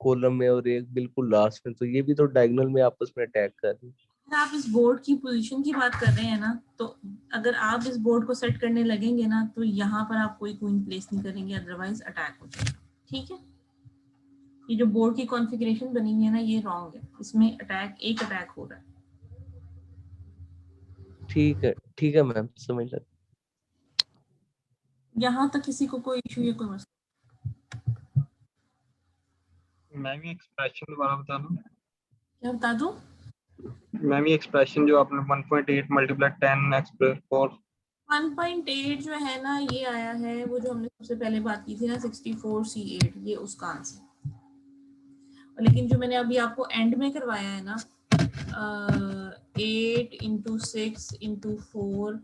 कॉलम में और एक बिल्कुल लास्ट में, तो ये भी तो डायगोनल में आपस में अटैक कर रही है। आप इस बोर्ड की पोजीशन की बात कर रहे हैं ना, तो अगर आप इस बोर्ड को सेट करने लगेंगे ना तो यहाँ पर आप कोई क्वीन प्लेस नहीं करेंगे, अदरवाइज अटैक हो जाएगा, ठीक है। ये जो बोर्ड की कॉन्फ़िगरेशन बनी हुई है ना, ये रॉन्ग है, इसमें एक अटैक हो रहा है। ठीक है मैम, समझ लग। यहाँ तक किसी को कोई इशू या कोई मसला? मैम ये एक्सप्रेशन दोबारा बता दो। क्या बता दूं? मैम ये एक्सप्रेशन जो आपने 1.8 मल्टीप्लाई 10x प्लस 4 1.8 जो है ना, ये आया है वो जो हमने सबसे पहले बात की थी ना, 64C8, ये उसका आंसर। लेकिन जो मैंने अभी आपको एंड में करवाया है ना, 8 इंटू 6 इंटू 4,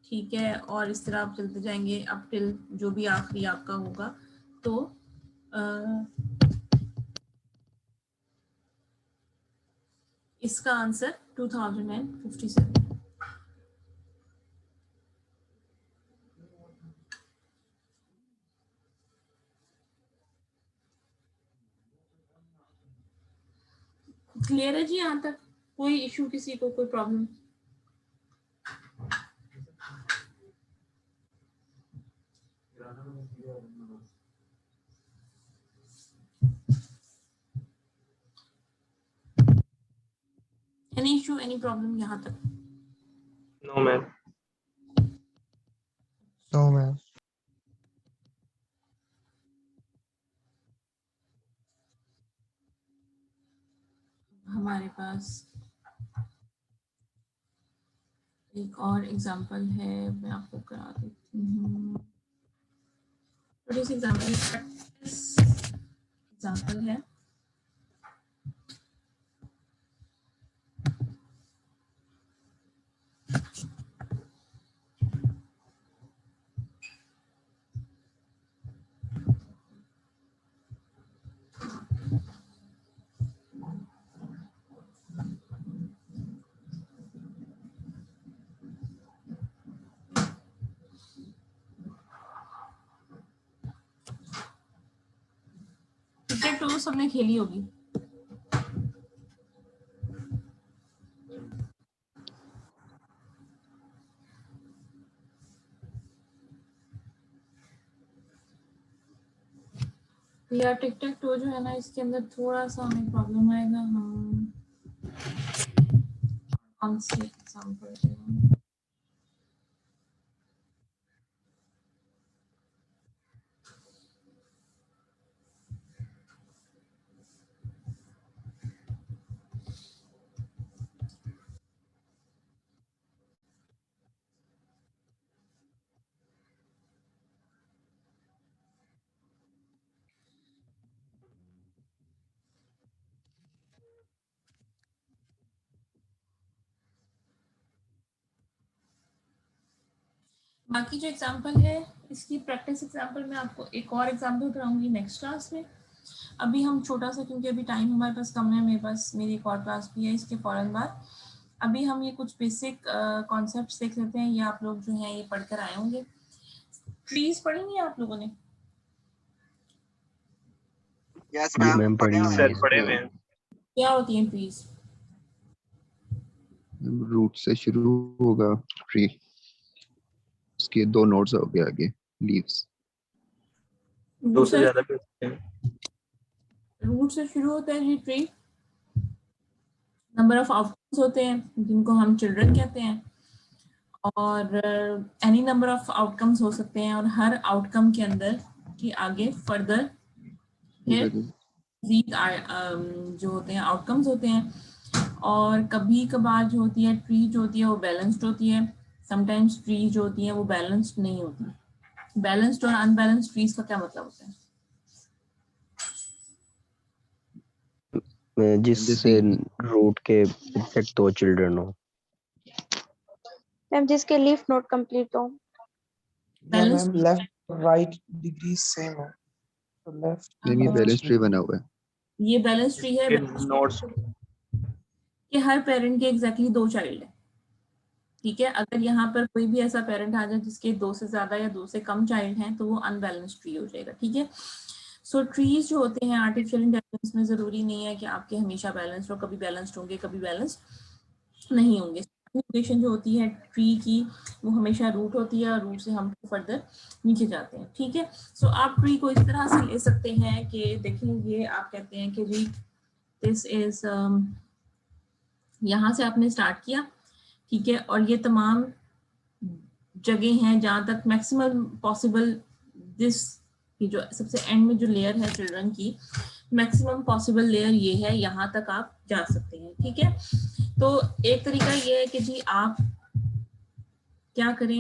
ठीक है, और इस तरह आप चलते जाएंगे अप टिल जो भी आखिरी आपका होगा, तो इसका आंसर 2057। क्लियर है जी? यहाँ तक कोई इशू, किसी को कोई problem? Any issue, any problem यहाँ तक? No ma'am. No ma'am. हमारे पास एक और एग्जांपल है, मैं आपको करा देती हूँ। थोड़ी सी एग्जांपल है। क्रिकेट तो सबने खेली होगी। या टिक टैक टो जो है ना, इसके अंदर थोड़ा सा हमें प्रॉब्लम आएगा। हम कौन सी एग्जांपल दें? बाकी जो एग्जांपल है, इसकी प्रैक्टिस एग्जांपल मैं आपको एक और एग्जांपल कराऊंगी नेक्स्ट क्लास में। अभी हम छोटा सा, क्योंकि अभी टाइम हमारे पास कम है, मेरे पास मेरी एक और क्लास भी है इसके फौरन बाद। अभी हम ये कुछ बेसिक कॉन्सेप्ट्स देख लेते हैं। ये आप लोग जो हैं ये पढ़कर आए होंगे। ट्रीज पढ़ी हैं आप लोगों ने? यस जी मैम, मैम पढ़ी है सर मैम। पढ़े में क्या होती हैं ट्रीज? रूट से शुरू होगा ट्री, उसके 2 नोड्स हो गए आगे लीव्स। दो से ज्यादा भी हो सकते हैं। रूट से शुरू होता है G tree. Number of outcomes होते हैं जिनको हम चिल्ड्रन कहते हैं, और एनी नंबर ऑफ आउटकम्स हो सकते हैं, और हर आउटकम के अंदर कि आगे फर्दर फिर जो होते हैं आउटकम्स होते हैं। और कभी कभार जो होती है ट्री जो होती है वो बैलेंस्ड होती है, समटाइम्स ट्री जो होती है वो बैलेंस्ड नहीं होती। बैलेंस्ड और अनबैलेंस्ड ट्रीज का क्या मतलब होता है? जिससे रूट के एग्जैक्ट 2 चिल्ड्रन हो। मैम जिसके लीफ नोड कंप्लीट हो। Ma'am left right degree same हो, तो लेफ्ट मैम ये बैलेंस ट्री बना हुआ है। ये बैलेंस ट्री है। नोट्स कि हर पेरेंट के एग्जैक्टली 2 चाइल्ड है, ठीक है। अगर यहाँ पर कोई भी ऐसा पेरेंट आ जाए जिसके 2 से ज्यादा या 2 से कम चाइल्ड हैं, तो वो अनबैलेंस्ड ट्री हो जाएगा, ठीक है। सो ट्रीज जो होते हैं आर्टिफिशियल इंटेलिजेंस में जरूरी नहीं है कि आपके हमेशा बैलेंस्ड हो, कभी बैलेंस्ड होंगे कभी बैलेंस्ड नहीं होंगे। लोकेशन जो होती है ट्री की वो हमेशा रूट होती है और रूट से हम फर्दर नीचे जाते हैं, ठीक है। सो आप ट्री को इस तरह से ले सकते हैं कि देखें ये आप कहते हैं कि जी दिस इज यहाँ से आपने स्टार्ट किया, ठीक है, और ये तमाम जगह हैं जहाँ तक मैक्सिमम पॉसिबल दिस की जो सबसे एंड में जो लेयर है चिल्ड्रन की मैक्सिमम पॉसिबल लेयर ये है, यहाँ तक आप जा सकते हैं, ठीक है। तो एक तरीका ये है कि जी आप क्या करें,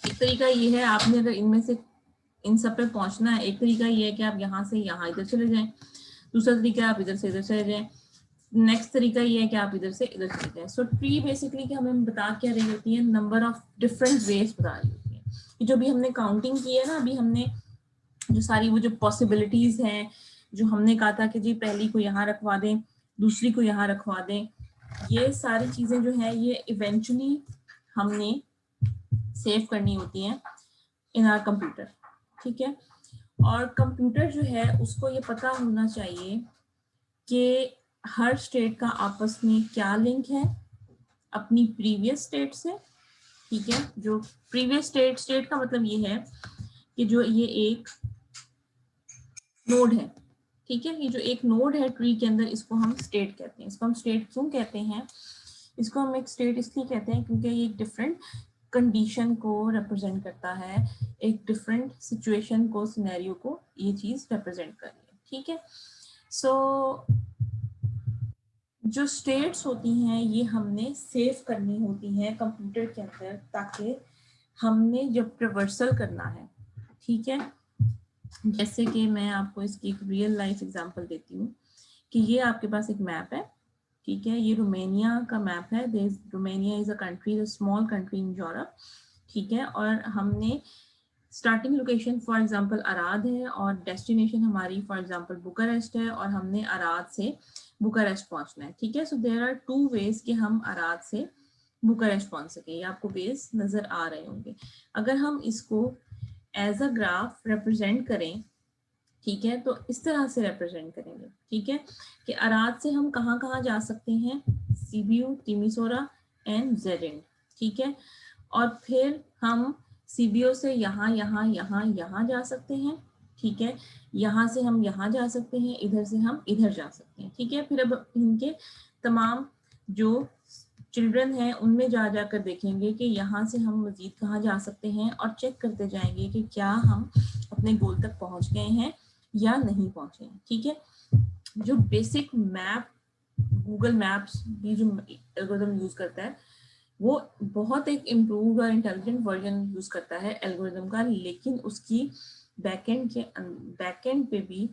एक तरीका ये है आपने अगर इनमें से इन सब पे पहुंचना है, एक तरीका ये है कि आप यहाँ से यहाँ इधर चले जाएं, दूसरा तरीका आप इधर से इधर चले जाएं, नेक्स्ट तरीका ये है कि आप इधर से इधर चले जाएं। सो ट्री बेसिकली कि हमें बता क्या रही होती है, नंबर ऑफ डिफरेंट वेज बता रही होती है। कि जो भी हमने काउंटिंग की है ना, अभी हमने जो सारी वो जो पॉसिबिलिटीज हैं, जो हमने कहा था कि जी पहली को यहाँ रखवा दें, दूसरी को यहाँ रखवा दें, ये सारी चीजें जो है ये इवेंचुअली हमने सेव करनी होती हैं इन आवर कंप्यूटर, ठीक है। और कंप्यूटर जो है उसको ये पता होना चाहिए कि हर स्टेट का आपस में क्या लिंक है अपनी प्रीवियस स्टेट से, ठीक है। जो प्रीवियस स्टेट का मतलब ये है कि जो ये एक नोड है, ठीक है, ये जो एक नोड है ट्री के अंदर इसको हम स्टेट कहते हैं। इसको हम स्टेट क्यों कहते हैं, इसको हम एक स्टेट इसलिए कहते हैं क्योंकि ये एक डिफरेंट कंडीशन को रिप्रेजेंट करता है, एक डिफरेंट सिचुएशन को, सिनेरियो को ये चीज रिप्रेजेंट कर रही है, ठीक है। सो जो स्टेट्स होती हैं ये हमने सेव करनी होती हैं कंप्यूटर के अंदर, ताकि हमने जब रिवर्सल करना है, ठीक है, जैसे कि मैं आपको इसकी एक रियल लाइफ एग्जांपल देती हूँ कि ये आपके पास एक मैप है, ठीक है, ये रोमानिया का मैप है। Romania is a country, a small country in Europe, ठीक है, और हमने starting location for example Arad है और डेस्टिनेशन हमारी फॉर एग्जांपल बुकारेस्ट है, और हमने अराद से बुकारेस्ट पहुंचना है, ठीक है। So there are two ways कि हम अराद से बुकारेस्ट पहुंच सके, ये आपको वेज नजर आ रहे होंगे। अगर हम इसको एज अ ग्राफ रिप्रेजेंट करें, ठीक है, तो इस तरह से रिप्रेजेंट करेंगे, ठीक है, कि अराद से हम कहाँ कहाँ जा सकते हैं, सीबीयू, तिमिसोरा एंड जेरिन, ठीक है, और फिर हम सीबीओ से यहाँ यहाँ यहाँ यहाँ जा सकते हैं, ठीक है, यहाँ से हम यहाँ जा सकते हैं, इधर से हम इधर जा सकते हैं, ठीक है। फिर अब इनके तमाम जो चिल्ड्रन हैं उनमें जा जाकर देखेंगे कि यहाँ से हम मजीद कहाँ जा सकते हैं, और चेक करते जाएंगे कि क्या हम अपने गोल तक पहुँच गए हैं या नहीं पहुँचे हैं, ठीक है। जो बेसिक मैप गूगल मैप्स भी जो एल्गोरिथम यूज करता है वो बहुत एक इम्प्रूव और इंटेलिजेंट वर्जन यूज करता है एल्गोरिथम का, लेकिन उसकी बैकएंड पे भी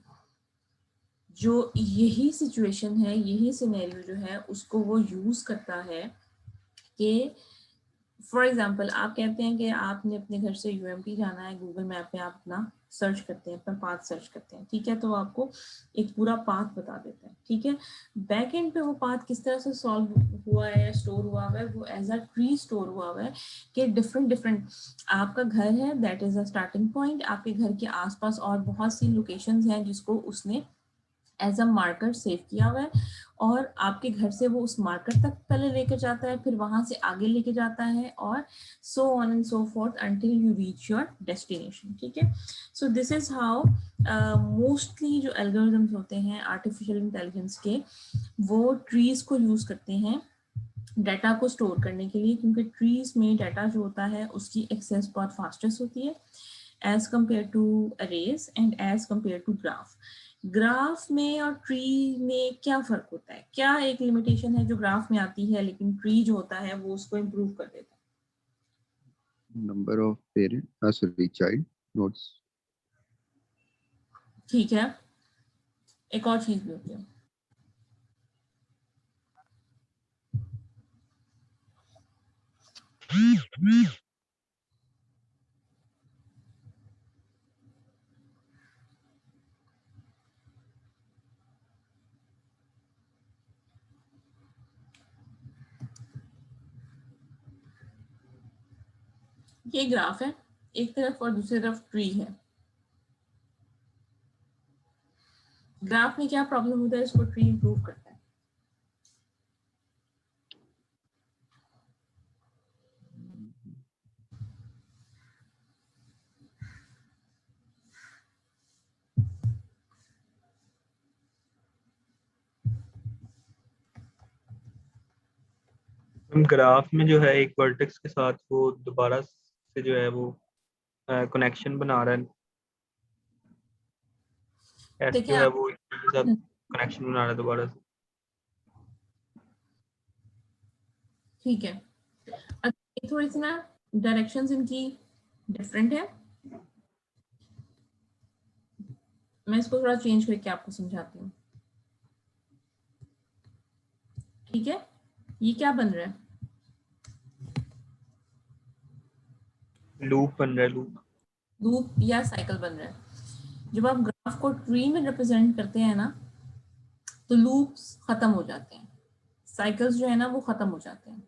जो यही सिचुएशन है, यही सिनेरियो जो है उसको वो यूज करता है कि फॉर एग्जांपल आप कहते हैं कि आपने अपने घर से यूएमपी जाना है, गूगल मैप पे आप अपना सर्च करते हैं, अपना पाथ सर्च करते हैं, ठीक है, तो आपको एक पूरा पाथ बता देता है, ठीक है। बैक एंड पे वो पाथ किस तरह से सॉल्व हुआ है, स्टोर हुआ है, वो एज अ ट्री स्टोर हुआ है कि डिफरेंट आपका घर है, that is a starting point, आपके घर के आसपास और बहुत सी लोकेशंस हैं जिसको उसने एज अ मार्कर सेव किया हुआ है, और आपके घर से वो उस मार्कर तक पहले लेकर जाता है, फिर वहां से आगे लेके जाता है, और so on and so fourth until you reach your destination, ठीक है। So this is how mostly जो एल्गोरिथम्स होते हैं आर्टिफिशियल इंटेलिजेंस के, वो ट्रीज को यूज करते हैं डाटा को स्टोर करने के लिए, क्योंकि ट्रीज में डाटा जो होता है उसकी एक्सेस बहुत फास्टेस्ट होती है as compared to arrays and as compared to graph. Graph में और ट्री में क्या फर्क होता है, क्या एक लिमिटेशन है जो ग्राफ में आती है लेकिन ट्री जो होता है वो उसको इम्प्रूव कर देता है? Number of parent sorry child notes, ठीक है, एक और चीज भी होती है, ये ग्राफ है एक तरफ और दूसरी तरफ ट्री है। ग्राफ में क्या प्रॉब्लम होता है, इसको ट्री इंप्रूव करता है। हम ग्राफ में जो है एक वर्टेक्स के साथ वो दोबारा से जो है वो कनेक्शन बना रहा है, एस देखिए जो है आप वो इसके साथ कनेक्शन बना रहा है दोबारा से। ठीक है, अच्छा थोड़ी सी ना डायरेक्शंस इनकी डिफरेंट है, मैं इसको थोड़ा चेंज करके आपको समझाती हूँ। ठीक है, ये क्या बन रहा है, लूप बन रहा है, लूप या साइकिल बन रहा है। जब आप ग्राफ को ट्री में रिप्रेजेंट करते हैं ना, तो लूप्स खत्म हो जाते हैं, साइकिल्स जो है ना वो खत्म हो जाते हैं।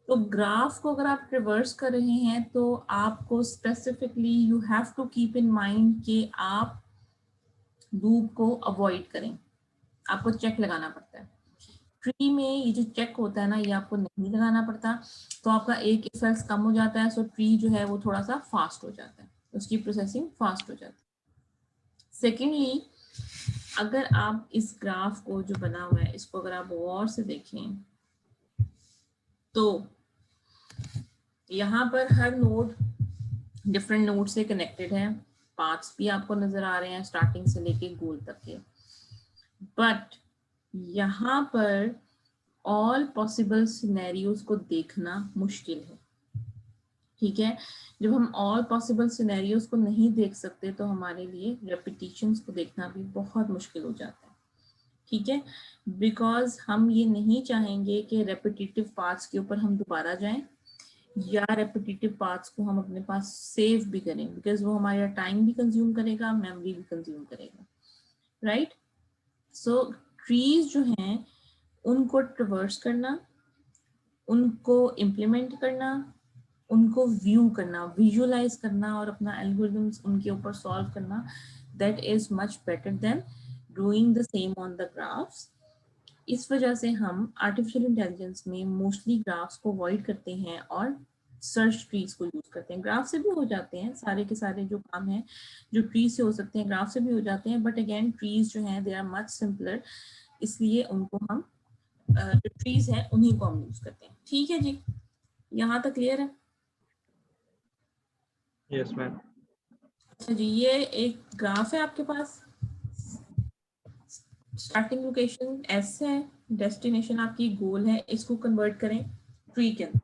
तो ग्राफ को अगर आप रिवर्स कर रहे हैं तो आपको specifically you have to keep in mind कि आप लूप को अवॉइड करें, आपको चेक लगाना पड़ता है। ट्री में ये जो चेक होता है ना, ये आपको नहीं लगाना पड़ता, तो आपका एक इफ कम हो जाता है, सो ट्री जो है वो थोड़ा सा फास्ट हो जाता है, उसकी प्रोसेसिंग फास्ट हो जाती है। सेकेंडली, अगर आप इस ग्राफ को जो बना हुआ है इसको अगर आप गौर से देखें तो यहाँ पर हर नोड डिफरेंट नोड से कनेक्टेड है, पाथ्स भी आपको नजर आ रहे हैं स्टार्टिंग से लेके गोल तक के, बट यहाँ पर ऑल पॉसिबल सिनेरियोज को देखना मुश्किल है। ठीक है, जब हम ऑल पॉसिबल सिनेरियोज को नहीं देख सकते तो हमारे लिए रेपिटेशंस को देखना भी बहुत मुश्किल हो जाता है। ठीक है, बिकॉज हम ये नहीं चाहेंगे कि रेपिटेटिव पार्ट्स के ऊपर हम दोबारा जाएं या रेपिटेटिव पार्ट्स को हम अपने पास सेव भी करें, बिकॉज वो हमारा टाइम भी कंज्यूम करेगा, मेमोरी भी कंज्यूम करेगा, राइट। सो ट्रीज जो हैं उनको ट्रवर्स करना, उनको इम्प्लीमेंट करना, उनको व्यू करना, विजुअलाइज करना और अपना एल्गोरिथम्स उनके ऊपर सॉल्व करना, that is much better than doing the same on the graphs. इस वजह से हम आर्टिफिशियल इंटेलिजेंस में मोस्टली ग्राफ्स को अवॉइड करते हैं और सर्च ट्रीज को यूज करते हैं। ग्राफ से भी हो जाते हैं, सारे के सारे जो काम हैं जो ट्री से हो सकते हैं ग्राफ से भी हो जाते हैं, बट अगेन ट्रीज जो हैं दे आर मच सिंपलर, इसलिए उनको हम जो ट्रीज हैं उन्हीं को हम यूज करते हैं। ठीक है जी, यहाँ तक क्लियर है? Yes ma'am. अच्छा जी, ये एक ग्राफ है आपके पास, स्टार्टिंग लोकेशन एस है, डेस्टिनेशन आपकी गोल है, इसको कन्वर्ट करें ट्री के अंदर।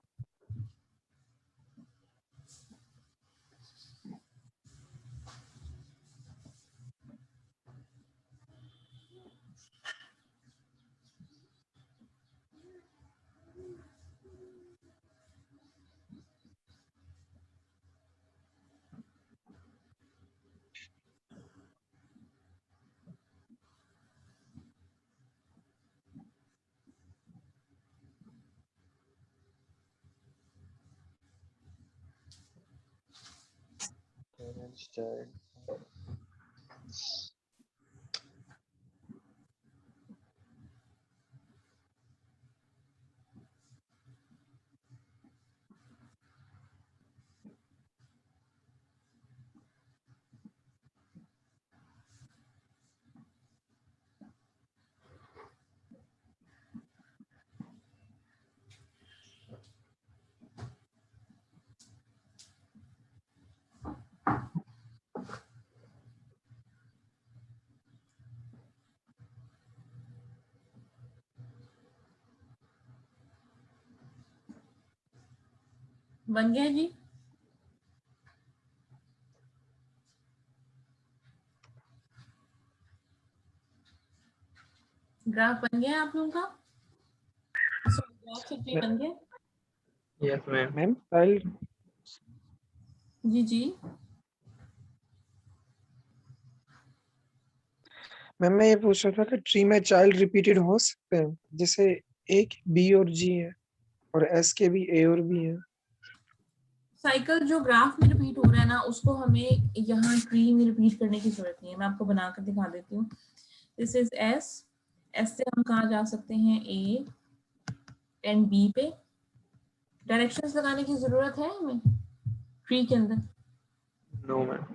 बन गया जी? ग्राफ बन गया आप लोगों का? ग्राफ से ट्री बन गया? Yes ma'am. मैम कल जी जी मैम मैं ये पूछ रहा था कि ट्री में चाइल्ड रिपीटेड हो सकते हैं, जैसे एक बी और जी है और एस के भी ए और बी है। साइकिल जो ग्राफ में रिपीट हो रहा है ना, उसको हमें यहाँ ट्री में रिपीट करने की जरूरत नहीं है। मैं आपको बनाकर दिखा देती हूँ। दिस इज एस, एस से हम कहाँ जा सकते हैं, ए एंड बी पे। डायरेक्शंस लगाने की जरूरत है हमें ट्री के अंदर? No ma'am.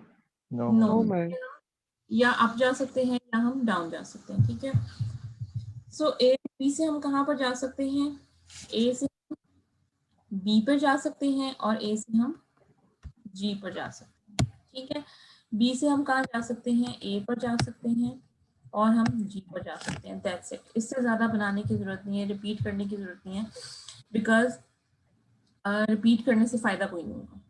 No no ma'am. Ma'am. या अप जा सकते हैं या हम डाउन जा सकते हैं, ठीक है। सो ए बी से हम कहाँ पर जा सकते हैं, ए से बी पर जा सकते हैं और ए से हम जी पर जा सकते हैं, ठीक है। बी से हम कहाँ जा सकते हैं, ए पर जा सकते हैं और हम जी पर जा सकते हैं, दैट्स इट। इससे ज्यादा बनाने की जरूरत नहीं है, रिपीट करने की जरूरत नहीं है, बिकॉज रिपीट करने से फायदा कोई नहीं होगा।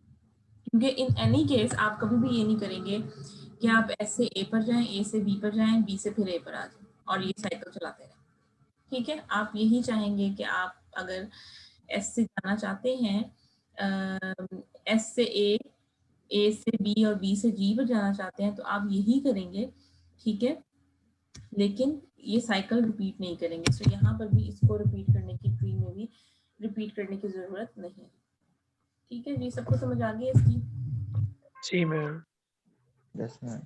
क्योंकि इन एनी केस आप कभी भी ये नहीं करेंगे कि आप एस से ए पर जाएं, ए से बी पर जाएं, बी से फिर ए पर आ जाएं और ये साइकिल चलाते रहें, ठीक है। आप यही चाहेंगे कि आप अगर एस से जाना चाहते हैं, एस से ए से बी और बी से जी पर जाना चाहते हैं तो आप यही करेंगे, ठीक है। लेकिन ये साइकिल रिपीट नहीं करेंगे। सो यहाँ पर भी इसको रिपीट करने की, ट्री में भी रिपीट करने की जरूरत नहीं है, ठीक है जी। सबको समझ आ गई इसकी? जी ma'am. Yes ma'am.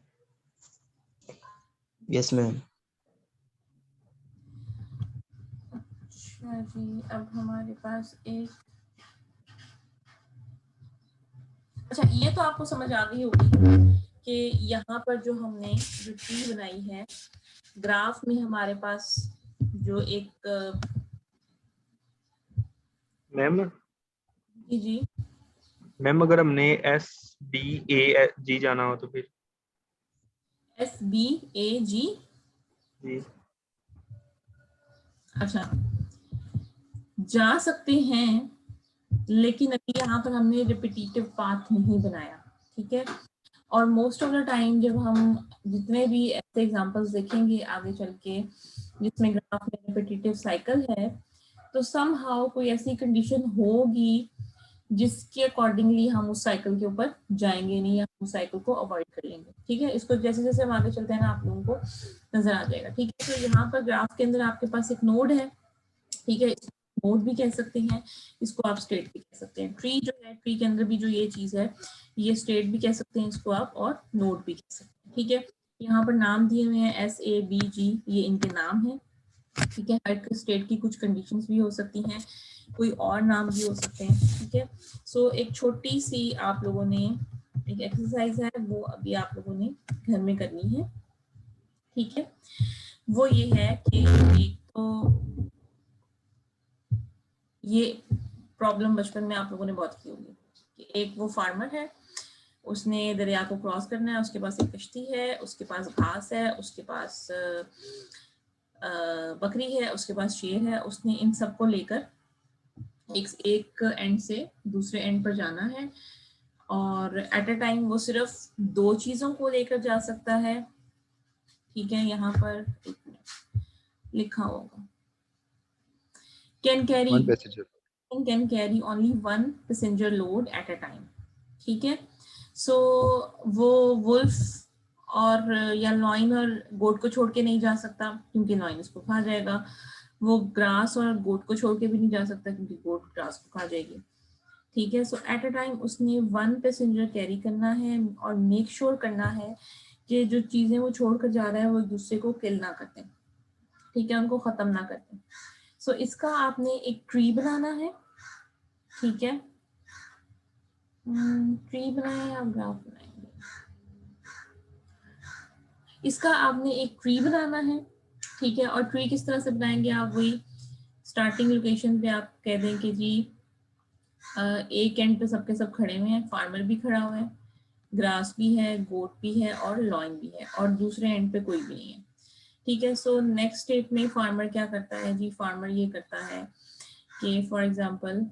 Yes ma'am. अच्छा जी, अब हमारे पास एक, अच्छा ये तो आपको समझ आ गई होगी कि यहाँ पर जो हमने जो ट्री बनाई है, ग्राफ में हमारे पास जो एक मैम जी मैम अगर हमने एस बी ए जी जाना हो तो फिर? एस बी ए जी, जी अच्छा जा सकते हैं, लेकिन अभी यहाँ पर हमने रिपीटेटिव पाथ नहीं बनाया, ठीक है। और मोस्ट ऑफ द टाइम जब हम जितने भी ऐसे एग्जांपल्स देखेंगे आगे चल के जिसमें ग्राफ में रिपीटेटिव साइकिल है, तो समहाउ कोई ऐसी कंडीशन होगी जिसके अकॉर्डिंगली हम उस साइकिल के ऊपर जाएंगे नहीं या हम उस साइकिल को अवॉइड कर लेंगे, ठीक है। इसको जैसे जैसे हम आगे चलते हैं ना आप लोगों को नजर आ जाएगा, ठीक है। तो यहाँ पर ग्राफ के अंदर आपके पास एक नोड है, ठीक है, नोड भी कह सकते हैं, इसको आप स्टेट भी कह सकते हैं। ट्री जो है, ट्री के अंदर भी जो ये चीज है, ये स्टेट भी कह सकते हैं इसको आप, और नोड भी कह सकते हैं, ठीक है। यहाँ पर नाम दिए हुए हैं एस ए बी जी, ये इनके नाम है, ठीक है। हर स्टेट की कुछ कंडीशंस भी हो सकती हैं, कोई और नाम भी हो सकते हैं, ठीक है। सो एक छोटी सी आप लोगों ने एक एक्सरसाइज है, वो अभी आप लोगों ने घर में करनी है, ठीक है। वो ये है कि एक तो ये प्रॉब्लम बचपन में आप लोगों ने बहुत की होगी कि एक वो फार्मर है, उसने दरिया को क्रॉस करना है, उसके पास एक कश्ती है, उसके पास घास है, उसके पास बकरी है, उसके पास शेर है। उसने इन सबको लेकर एक एंड से दूसरे एंड पर जाना है और एट अ टाइम वो सिर्फ 2 चीजों को लेकर जा सकता है, ठीक है। यहाँ पर लिखा होगा can carry only 1 passenger load at a time, ठीक है। सो वो वुल्फ और या लॉइन और गोट को छोड़ के नहीं जा सकता क्योंकि लॉइन उसको खा जाएगा। वो ग्रास और गोट को छोड़ के भी नहीं जा सकता क्योंकि गोट ग्रास को खा जाएगी, ठीक है। सो एट अ टाइम उसने 1 पैसेंजर कैरी करना है और मेक श्योर करना है कि जो चीजें वो छोड़ कर जा रहा है वो एक दूसरे को किल ना करते, ठीक है, उनको खत्म ना करते। सो इसका आपने एक ट्री बनाना है, ठीक है। ट्री बनाए या ग्राफ बनाएंगे? इसका आपने एक ट्री बनाना है, ठीक है। और ट्री किस तरह से बनाएंगे आप, वही स्टार्टिंग लोकेशन पे आप कह दें कि जी एक एंड पे सबके सब खड़े हुए हैं, फार्मर भी खड़ा हुआ है, ग्रास भी है, गोट भी है और लॉइन भी है, और दूसरे एंड पे कोई भी नहीं है, ठीक है। सो नेक्स्ट स्टेप में फार्मर क्या करता है जी, फार्मर ये करता है कि फॉर एग्जांपल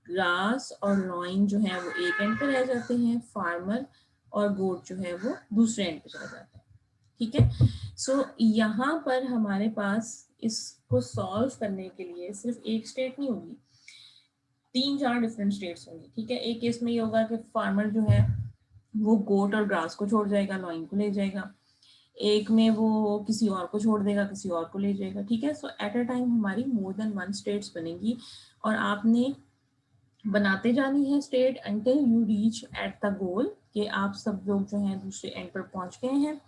ग्रास और लॉइन जो है वो एक एंड पे रह जाते हैं, फार्मर और गोट जो है वो दूसरे एंड पे चला जाता है, ठीक है। सो यहाँ पर हमारे पास इसको सॉल्व करने के लिए सिर्फ एक स्टेट नहीं होगी, 3-4 डिफरेंट स्टेट्स होंगी, ठीक है। एक केस में ये होगा कि फार्मर जो है वो गोट और ग्रास को छोड़ जाएगा, लॉइन को ले जाएगा। एक में वो किसी और को छोड़ देगा, किसी और को ले जाएगा, ठीक है। सो एट अ टाइम हमारी मोर देन 1 स्टेट्स बनेगी और आपने बनाते जानी है state until you reach at the goal, कि आप सब लोग जो हैं दूसरे एंड पर पहुंच गए हैं।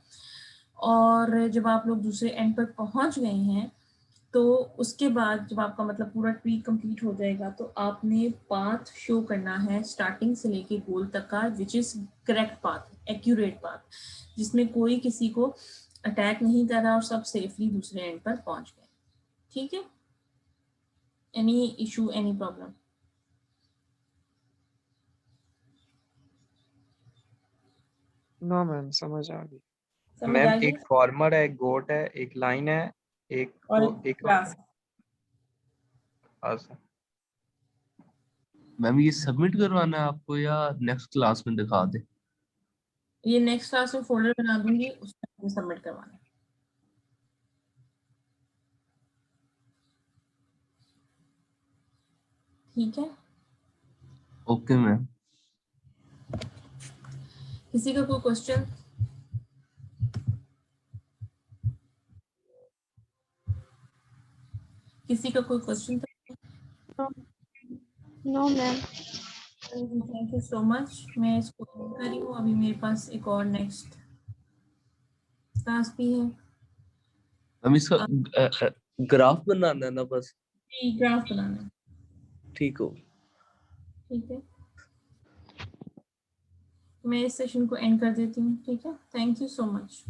और जब आप लोग दूसरे एंड पर पहुंच गए हैं तो उसके बाद जब आपका मतलब पूरा ट्री कंप्लीट हो जाएगा तो आपने पाथ शो करना है स्टार्टिंग से लेके गोल तक का, which is correct path, accurate path, जिसमें कोई किसी को अटैक नहीं कर रहा और सब सेफली दूसरे एंड पर पहुंच गए। ठीक है, एनी इशू, एनी प्रॉब्लम? ना मैम, समझ आ गई। समझ मैम आ गई? एक फार्मर है, एक गोट है, एक लाइन है, एक और एक क्लास अच्छा। मैम ये सबमिट करवाना है आपको या नेक्स्ट क्लास में दिखा दे? ये नेक्स्ट क्लास में फोल्डर बना दूंगी, उसमें सबमिट करवाना। ठीक है, ओके मैम। किसी का कोई क्वेश्चन? किसी का कोई question? No ma'am. Thank you so much. मैं इसको एंड कर रही हूँ, अभी मेरे पास एक और नेक्स्ट क्लास भी है। मैम इसका ग्राफ बनाना है ना बस? ग्राफ बनाना है। ठीक हो। ठीक है, मैं इस सेशन को एंड कर देती हूँ। ठीक है, थैंक यू सो मच।